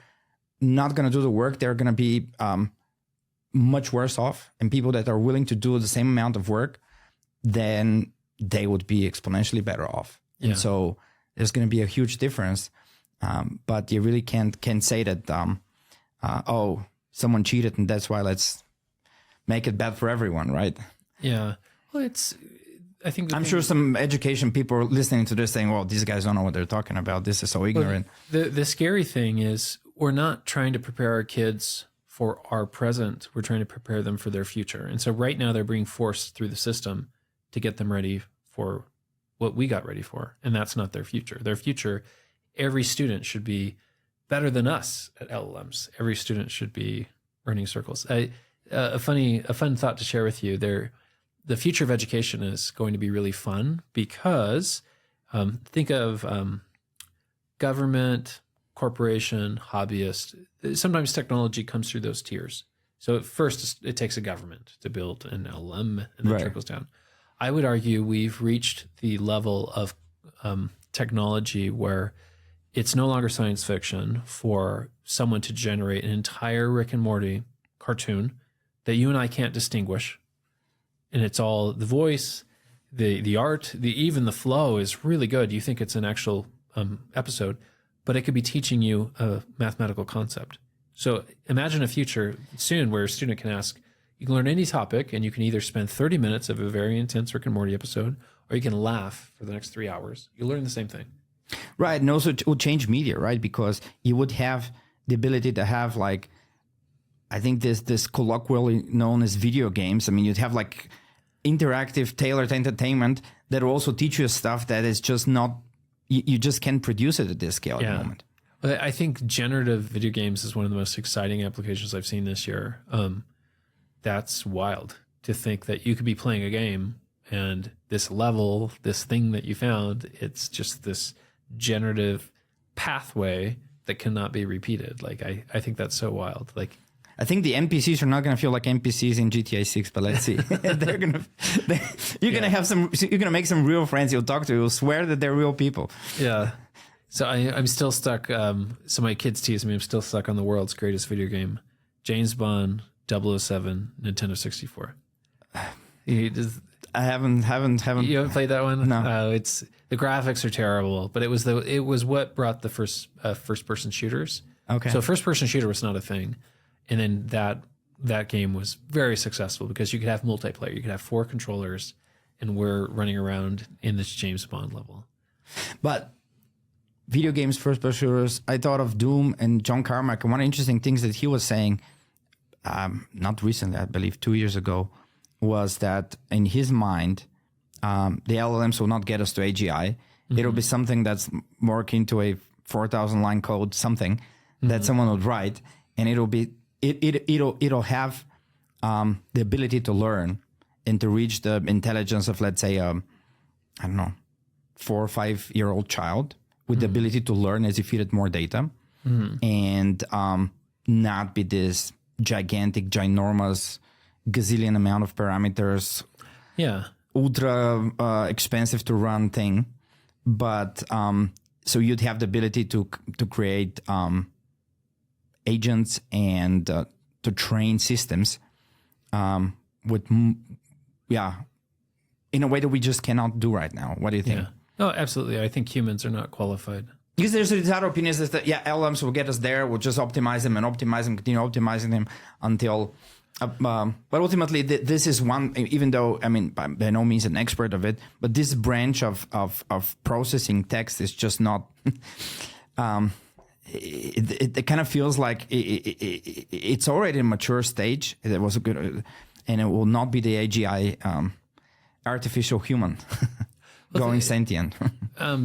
not going to do the work, they're going to be much worse off. And people that are willing to do the same amount of work, then they would be exponentially better off. Yeah. And so there's going to be a huge difference. But you really can't say that, someone cheated and that's why let's make it bad for everyone, right? Yeah. Well, I think I'm sure some education people are listening to this saying, well, these guys don't know what they're talking about. This is so ignorant. The scary thing is we're not trying to prepare our kids for our present. We're trying to prepare them for their future. And so right now they're being forced through the system to get them ready for what we got ready for. And that's not their future. Their future, every student should be better than us at LLMs. Every student should be running circles. A fun thought to share with you there. The future of education is going to be really fun because think of government, corporation, hobbyist. Sometimes technology comes through those tiers. So at first it takes a government to build an LLM and then trickles down. I would argue we've reached the level of technology where it's no longer science fiction for someone to generate an entire Rick and Morty cartoon that you and I can't distinguish. And it's all the voice, the art, even the flow is really good. You think it's an actual episode, but it could be teaching you a mathematical concept. So imagine a future soon where a student can ask, you can learn any topic and you can either spend 30 minutes of a very intense Rick and Morty episode, or you can laugh for the next 3 hours. You'll learn the same thing. Right. And also it would change media, right? Because you would have the ability to have like, I think this colloquially known as video games. I mean, you'd have like interactive tailored entertainment that will also teach you stuff that is just not, you just can't produce it at this scale at the moment. I think generative video games is one of the most exciting applications I've seen this year. That's wild to think that you could be playing a game and this level, this thing that you found, it's just this generative pathway that cannot be repeated. Like, I think that's so wild. Like, I think the NPCs are not going to feel like NPCs in GTA 6, but let's see. You're going to make some real friends you'll talk to. You'll swear that they're real people. Yeah. So I'm still stuck. So my kids tease me. I'm still stuck on the world's greatest video game, James Bond 007, Nintendo 64. I haven't. You haven't played that one? No. It's the graphics are terrible, but it was what brought the first person shooters. Okay. So first person shooter was not a thing, and then that game was very successful because you could have multiplayer. You could have 4 controllers, and we're running around in this James Bond level. But video games, first person shooters. I thought of Doom and John Carmack. One of the interesting things that he was saying, not recently, I believe 2 years ago, was that in his mind, the LLMs will not get us to AGI. Mm-hmm. It'll be something that's more akin to a 4,000 line code, something that someone would write, and it'll have the ability to learn and to reach the intelligence of, let's say, I don't know, 4 or 5 year old child with the ability to learn as you feed it more data, and not be this gigantic, ginormous, gazillion amount of parameters, ultra expensive to run thing. But so you'd have the ability to create agents and to train systems with in a way that we just cannot do right now. What do you think? Yeah. No, absolutely. I think humans are not qualified. Because there's these other opinions that LLMs will get us there. We'll just optimize them, continue optimizing them until. But ultimately, this is one. Even though I'm by no means an expert of it, but this branch of processing text is just not. It kind of feels like it's already a mature stage. It was a good, and it will not be the AGI artificial human. Going sentient.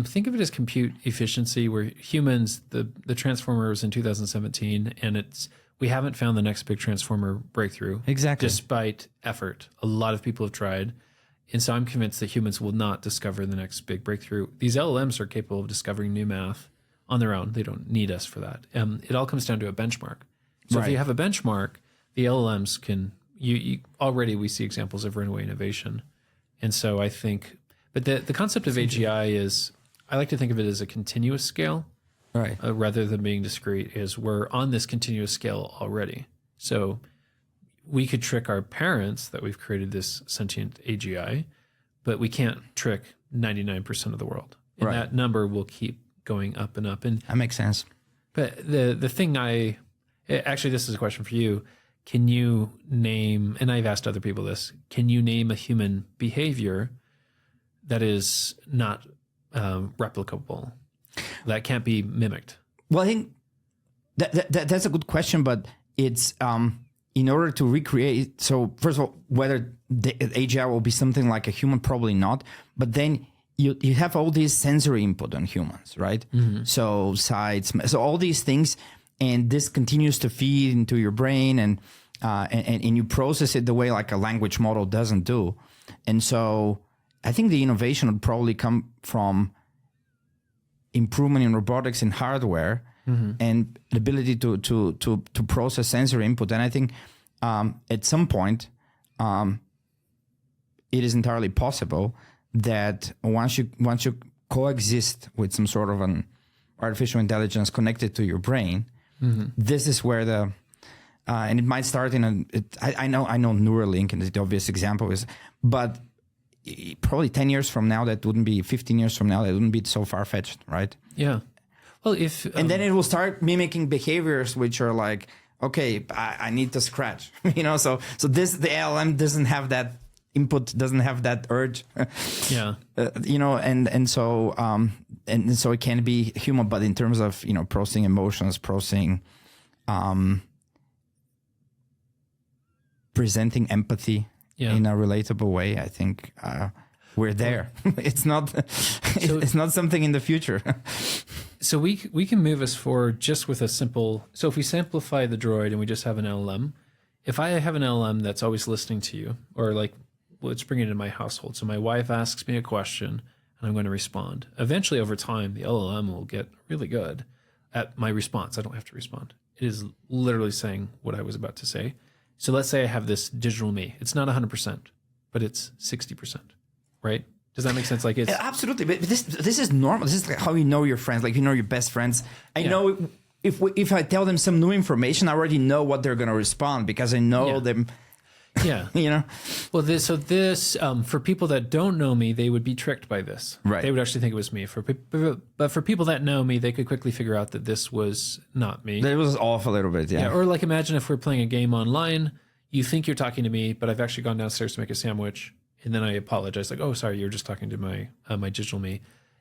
Think of it as compute efficiency, where humans, the transformer was in 2017, and we haven't found the next big transformer breakthrough. Exactly. Despite effort. A lot of people have tried. And so I'm convinced that humans will not discover the next big breakthrough. These LLMs are capable of discovering new math on their own. They don't need us for that. It all comes down to a benchmark. So if you have a benchmark, the LLMs can, already we see examples of runaway innovation. And so I think, but the concept of AGI is, I like to think of it as a continuous scale, right? Rather than being discrete. Is we're on this continuous scale already. So we could trick our parents that we've created this sentient AGI, but we can't trick 99% of the world. And that number will keep going up and up. And that makes sense. But the thing actually, this is a question for you. Can you name, and I've asked other people this, can you name a human behavior that is not replicable, that can't be mimicked? Well, I think that's a good question, but it's in order to recreate. So first of all, whether the AGI will be something like a human, probably not. But then you have all these sensory input on humans, right? Mm-hmm. So sights, so all these things, and this continues to feed into your brain, and you process it the way like a language model doesn't do, and so. I think the innovation would probably come from improvement in robotics and hardware, and the ability to process sensory input. And I think at some point, it is entirely possible that once you coexist with some sort of an artificial intelligence connected to your brain, this is where and it might start I know Neuralink, and the obvious example is, but probably 10 years from now, that wouldn't be 15 years from now, that wouldn't be so far-fetched, right? Yeah. Well, and then it will start mimicking behaviors which are like, okay, I need to scratch, so the LLM doesn't have that input, doesn't have that urge. Yeah. And so it can be human, but in terms of, processing emotions, processing, presenting empathy, in a relatable way, I think we're there. It's not something in the future. So we can move us forward just with a simple. So if we simplify the droid and we just have an LLM, if I have an LLM that's always listening to you, or like, let's bring it into my household. So my wife asks me a question and I'm going to respond. Eventually, over time, the LLM will get really good at my response. I don't have to respond. It is literally saying what I was about to say. So let's say I have this digital me. It's not 100%, but it's 60%, right? Does that make sense? Like it's absolutely. But this is normal. This is like how you know your friends, like your best friends. I know if I tell them some new information, I already know what they're going to respond because I know them. Yeah. Well, this for people that don't know me, they would be tricked by this. Right. They would actually think it was me. But for people that know me, they could quickly figure out that this was not me. It was off a little bit, yeah. Or like imagine if we're playing a game online, you think you're talking to me, but I've actually gone downstairs to make a sandwich, and then I apologize, like, oh, sorry, you're just talking to my digital me.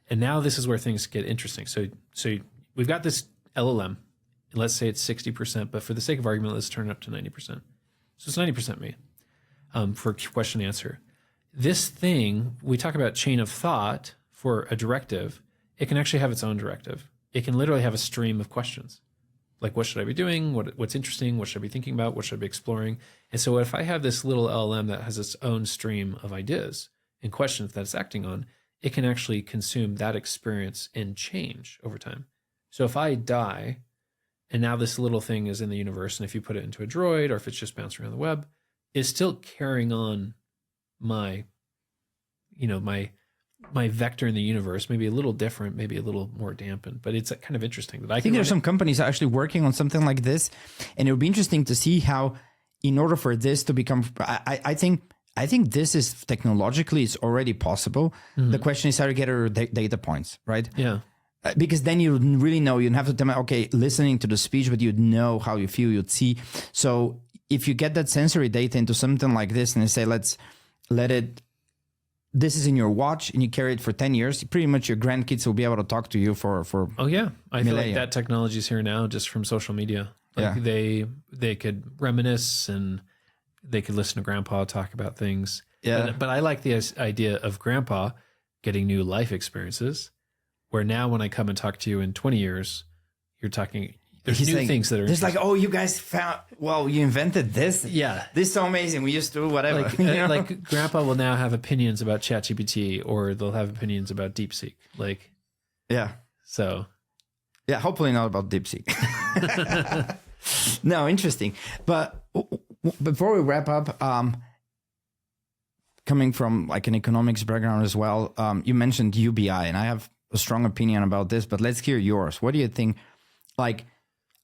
And now this is where things get interesting. So we've got this LLM, and let's say it's 60%, but for the sake of argument, let's turn it up to 90%. So it's 90% me for question answer. This thing, we talk about chain of thought for a directive. It can actually have its own directive. It can literally have a stream of questions. Like, what should I be doing? What's interesting? What should I be thinking about? What should I be exploring? And so if I have this little LLM that has its own stream of ideas and questions that it's acting on, it can actually consume that experience and change over time. So if I die and now this little thing is in the universe, and if you put it into a droid or if it's just bouncing around the web, it's still carrying on my vector in the universe, maybe a little different, maybe a little more dampened, but it's kind of interesting that I think there's some companies actually working on something like this, and it would be interesting to see how, in order for this to become, I think this is technologically, it's already possible. The question is how to get our data points, right? Yeah. Because then you really know, you'd have to tell me, okay, listening to the speech, but you'd know how you feel, you'd see. So if you get that sensory data into something like this and they say, this is in your watch and you carry it for 10 years, pretty much your grandkids will be able to talk to you for oh yeah. I feel like that technology is here now just from social media. Like they could reminisce and they could listen to grandpa talk about things. Yeah. But I like the idea of grandpa getting new life experiences, where now when I come and talk to you in 20 years, you're talking, there's new things that are there's like, oh, you guys you invented this. Yeah. This is so amazing. We used to do whatever. Like grandpa will now have opinions about ChatGPT, or they'll have opinions about DeepSeek. So. Yeah, hopefully not about DeepSeek. No, interesting. But before we wrap up, coming from like an economics background as well, you mentioned UBI, and I have a strong opinion about this, but let's hear yours. What do you think? Like,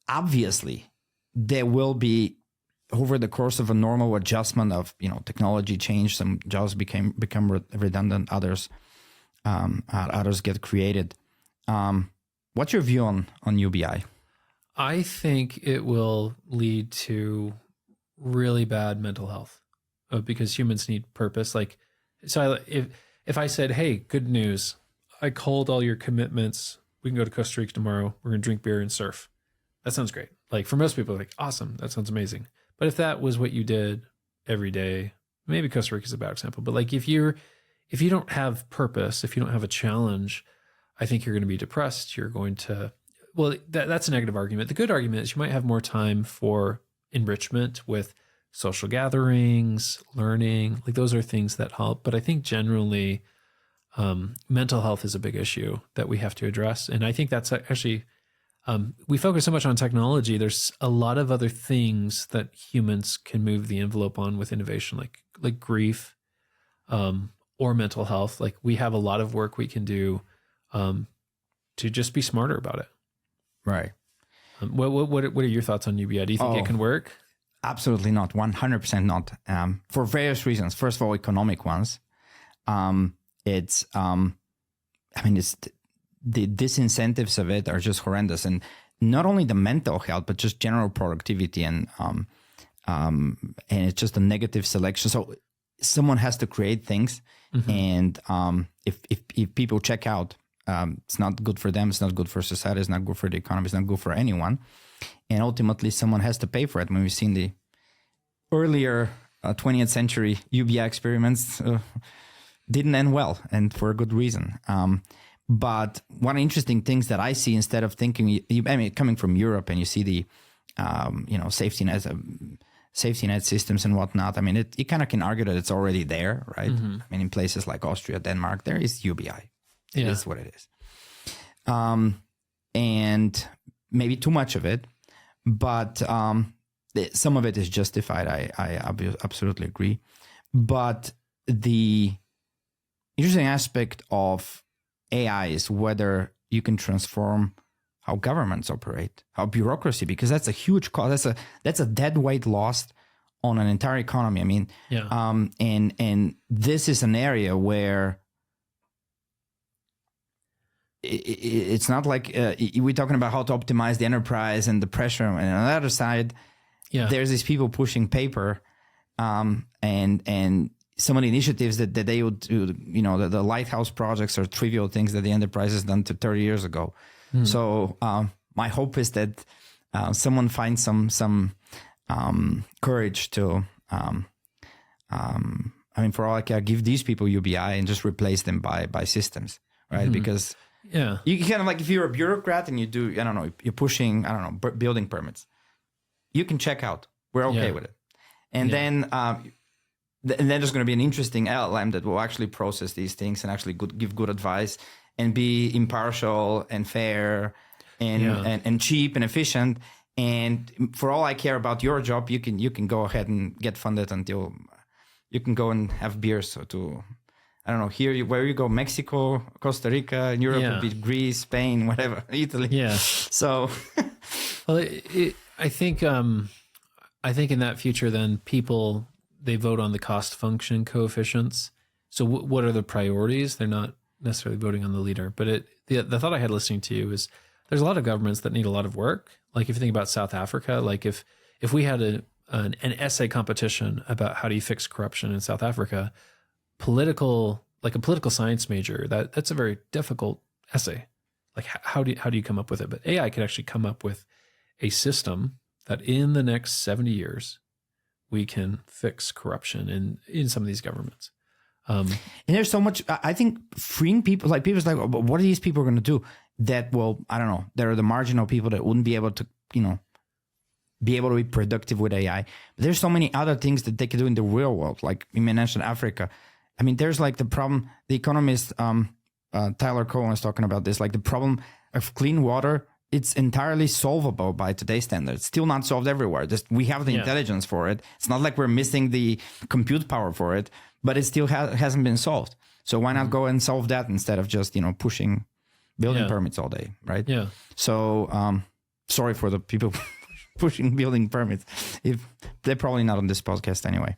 obviously, there will be, over the course of a normal adjustment of, technology change, some jobs become redundant, others get created. What's your view on UBI? I think it will lead to really bad mental health, because humans need purpose. Like, so if I said, hey, good news, I called all your commitments, we can go to Costa Rica tomorrow, we're going to drink beer and surf. That sounds great. Like, for most people, like, awesome, that sounds amazing. But if that was what you did every day, maybe Costa Rica is a bad example, but like if you don't have purpose, if you don't have a challenge, I think you're going to be depressed. You're going to, that's a negative argument. The good argument is you might have more time for enrichment with social gatherings, learning. Like, those are things that help. But I think generally, mental health is a big issue that we have to address. And I think that's actually, we focus so much on technology. There's a lot of other things that humans can move the envelope on with innovation, like grief, or mental health. Like, we have a lot of work we can do to just be smarter about it. Right. What are your thoughts on UBI? Do you think it can work? Absolutely not. 100% not. For various reasons. First of all, economic ones. It's the disincentives of it are just horrendous, and not only the mental health, but just general productivity and it's just a negative selection. So someone has to create things, and if people check out, it's not good for them. It's not good for society. It's not good for the economy. It's not good for anyone. And ultimately, someone has to pay for it. When we've seen the earlier 20th century UBI experiments, didn't end well, and for a good reason. But one of the interesting things that I see, instead of thinking, coming from Europe, and you see the, safety net systems and whatnot. I mean, you kind of can argue that it's already there, right? I mean, in places like Austria, Denmark, there is UBI. It is what it is. And maybe too much of it, but some of it is justified. I absolutely agree. But the interesting aspect of AI is whether you can transform how governments operate, how bureaucracy, because that's a huge cost. That's a dead weight lost on an entire economy. I mean, and this is an area where it's not like we're talking about how to optimize the enterprise and the pressure. And on the other side, there's these people pushing paper, and some of the initiatives that they would do, the lighthouse projects are trivial things that the enterprise has done 30 years ago. So my hope is that someone finds some courage to, for all I care, give these people UBI and just replace them by systems, right? Because you kind of, like, if you're a bureaucrat and you do, you're pushing, building permits, you can check out. We're okay with it. And then and then there's going to be an interesting LLM that will actually process these things and actually give good advice and be impartial and fair and cheap and efficient. And for all I care about your job, you can go ahead and get funded until you can go and have beers to, I don't know, where you go, Mexico, Costa Rica, in Europe would be Greece, Spain, whatever, Italy. Yeah. So, well, I think in that future, then they vote on the cost function coefficients. So what are the priorities? They're not necessarily voting on the leader, but the thought I had listening to you is there's a lot of governments that need a lot of work. Like if you think about South Africa, like if we had an essay competition about how do you fix corruption in South Africa, a political science major, that's a very difficult essay. Like how do you come up with it? But AI could actually come up with a system that in the next 70 years, we can fix corruption in some of these governments. And there's so much, I think freeing people, like people's like, what are these people going to do that will, I don't know, there are the marginal people that wouldn't be able to, be productive with AI. But there's so many other things that they can do in the real world. Like you mentioned Africa. I mean, there's like the problem, the economist, Tyler Cohen was talking about this, like the problem of clean water. It's entirely solvable by today's standards. Still not solved everywhere. Just we have the intelligence for it. It's not like we're missing the compute power for it, but it still hasn't been solved. So why not go and solve that instead of just pushing building permits all day, right? Yeah. So sorry for the people pushing building permits. If they're probably not on this podcast anyway.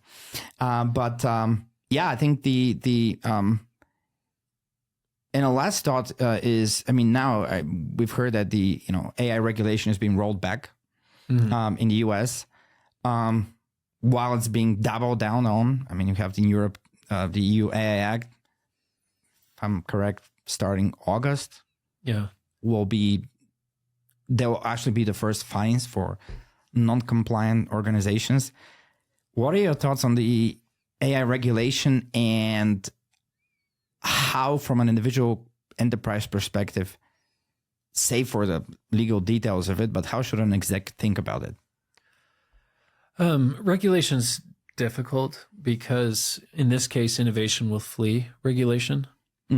But I think the and a last thought is, I mean, now we've heard that the AI regulation is being rolled back in the US, while it's being doubled down on. I mean, you have in Europe the EU AI Act, if I'm correct, starting August. Yeah, there will actually be the first fines for non-compliant organizations. What are your thoughts on the AI regulation and how, from an individual enterprise perspective, save for the legal details of it, but how should an exec think about it? Regulation's difficult because in this case, innovation will flee regulation.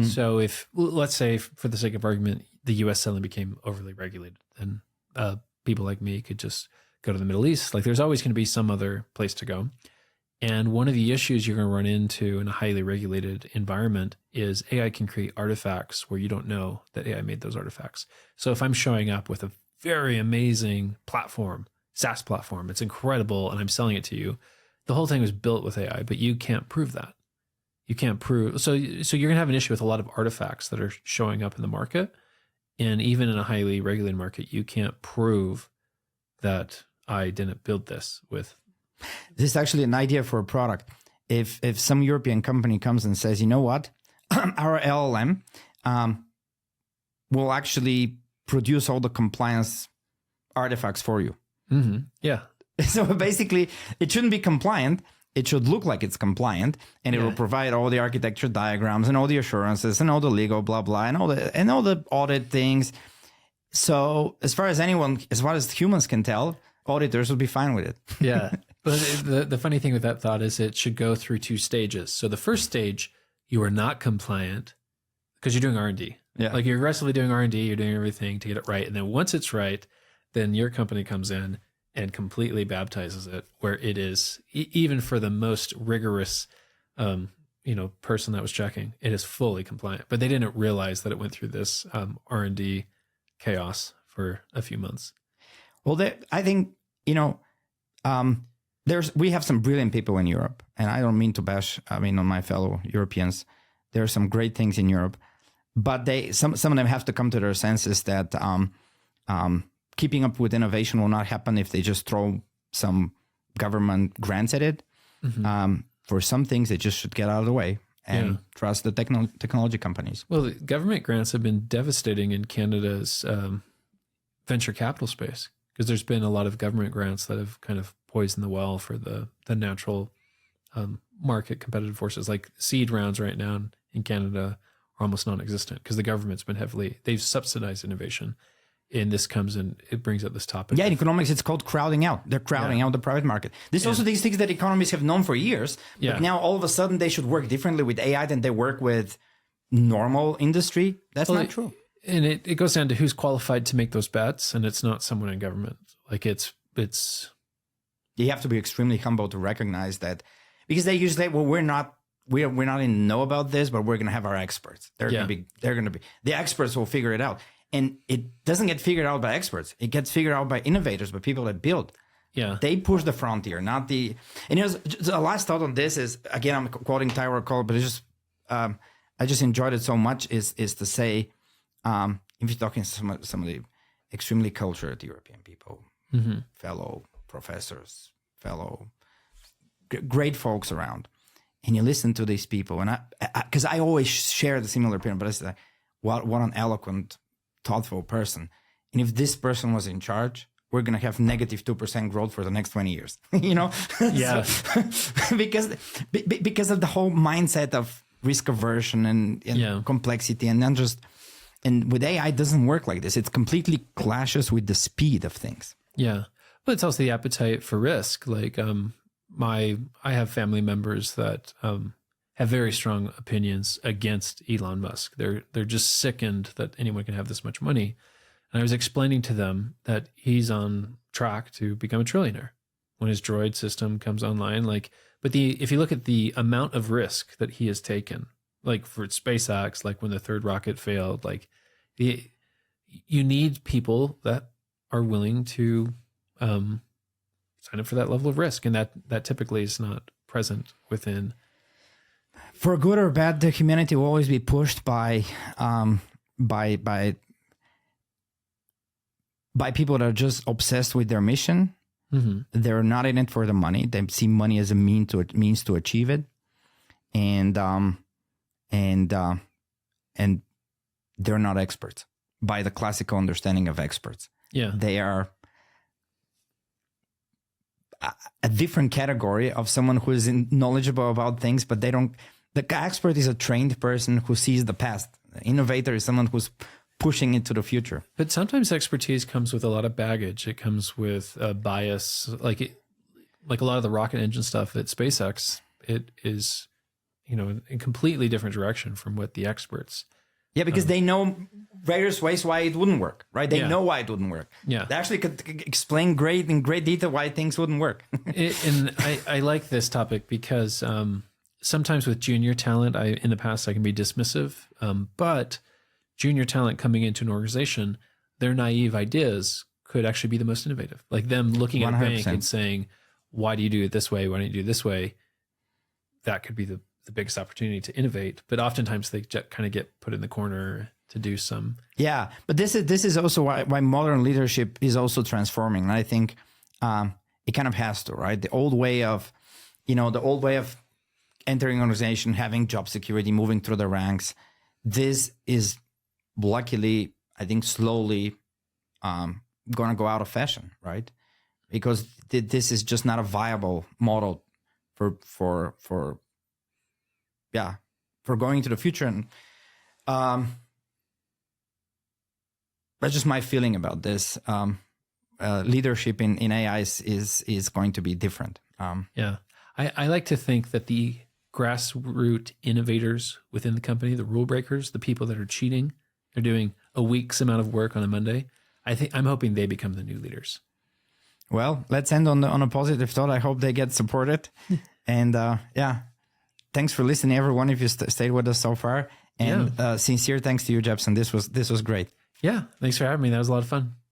So if, let's say for the sake of argument, the US suddenly became overly regulated, then people like me could just go to the Middle East. Like there's always going to be some other place to go. And one of the issues you're going to run into in a highly regulated environment is AI can create artifacts where you don't know that AI made those artifacts. So if I'm showing up with a very amazing platform, SaaS platform, it's incredible, and I'm selling it to you, the whole thing was built with AI, but you can't prove that. You can't prove. So you're going to have an issue with a lot of artifacts that are showing up in the market. And even in a highly regulated market, you can't prove that I didn't build this with. This is actually an idea for a product. If some European company comes and says, you know what, our LLM will actually produce all the compliance artifacts for you. Mm-hmm. Yeah. So basically, it shouldn't be compliant. It should look like it's compliant, and it will provide all the architecture diagrams and all the assurances and all the legal blah blah and all the audit things. So as far as humans can tell, auditors will be fine with it. Yeah. But the funny thing with that thought is it should go through 2 stages. So the first stage, you are not compliant because you're doing R&D. Yeah. Like you're aggressively doing R&D, you're doing everything to get it right. And then once it's right, then your company comes in and completely baptizes it, where it is, even for the most rigorous, person that was checking, it is fully compliant. But they didn't realize that it went through this R&D chaos for a few months. Well, I think, we have some brilliant people in Europe, and I don't mean to bash, on my fellow Europeans. There are some great things in Europe, but some of them have to come to their senses that keeping up with innovation will not happen if they just throw some government grants at it. Mm-hmm. For some things, they just should get out of the way and trust the technology companies. Well, the government grants have been devastating in Canada's venture capital space, because there's been a lot of government grants that have kind of poisoned the well for the natural market competitive forces. Like seed rounds right now in Canada are almost non-existent because the government's been they've subsidized innovation. and this comes and it brings up this topic. Yeah, in economics, it's called crowding out. They're crowding out the private market. This is also these things that economists have known for years. Yeah. But now all of a sudden they should work differently with AI than they work with normal industry. That's not true. And it goes down to who's qualified to make those bets, and it's not someone in government. Like it's you have to be extremely humble to recognize that, because they usually say, well, we're not in the know about this, but we're going to have our experts. They're going to be the experts will figure it out. And it doesn't get figured out by experts. It gets figured out by innovators, by people that build. Yeah. They push the frontier, not the... And the last thought on this is, again, I'm quoting Tyrell Cole, but it's just, I just enjoyed it so much, is to say, if you're talking to some of the extremely cultured European people, fellow professors, great folks around, and you listen to these people, and because I always share the similar opinion, but it's like, what an eloquent, thoughtful person. And if this person was in charge, we're going to have negative 2% growth for the next 20 years, Yeah. So, because of the whole mindset of risk aversion and complexity, and then and with AI, it doesn't work like this. It completely clashes with the speed of things. Yeah. But it's also the appetite for risk. Like, I have family members that, have very strong opinions against Elon Musk. They're just sickened that anyone can have this much money. And I was explaining to them that he's on track to become a trillionaire when his droid system comes online. But if you look at the amount of risk that he has taken, like for SpaceX, like when the third rocket failed, you need people that are willing to sign up for that level of risk, and that typically is not present within. For good or bad, the humanity will always be pushed by people that are just obsessed with their mission. Mm-hmm. They're not in it for the money. They see money as a means to achieve it, and they're not experts by the classical understanding of experts. Yeah, they are a different category of someone who is knowledgeable about things, but they don't. The expert is a trained person who sees the past. The innovator is someone who's pushing into the future. But sometimes expertise comes with a lot of baggage. It comes with a bias, like a lot of the rocket engine stuff at SpaceX. It is, in a completely different direction from what the experts. Yeah, because they know various ways why it wouldn't work, right? They know why it wouldn't work. Yeah, they actually could explain in great detail why things wouldn't work. And I like this topic because sometimes with junior talent, in the past I can be dismissive, but junior talent coming into an organization, their naive ideas could actually be the most innovative. Like them looking at 100%. A bank and saying, "Why do you do it this way? Why don't you do it this way?" That could be the biggest opportunity to innovate. But oftentimes they kind of get put in the corner to do some. Yeah, but this is also why modern leadership is also transforming. And I think it kind of has to, right? The old way of entering an organization, having job security, moving through the ranks. This is luckily, I think, slowly going to go out of fashion, right? Because this is just not a viable model for going into the future. And that's just my feeling about this. Leadership in AI is going to be different. I like to think that the grassroots innovators within the company, the rule breakers, the people that are cheating, they're doing a week's amount of work on a Monday. I'm hoping they become the new leaders. Well, let's end on a positive thought. I hope they get supported. And thanks for listening, everyone, if you stayed with us so far. And sincere thanks to you, Jepson. This was great. Yeah, thanks for having me. That was a lot of fun.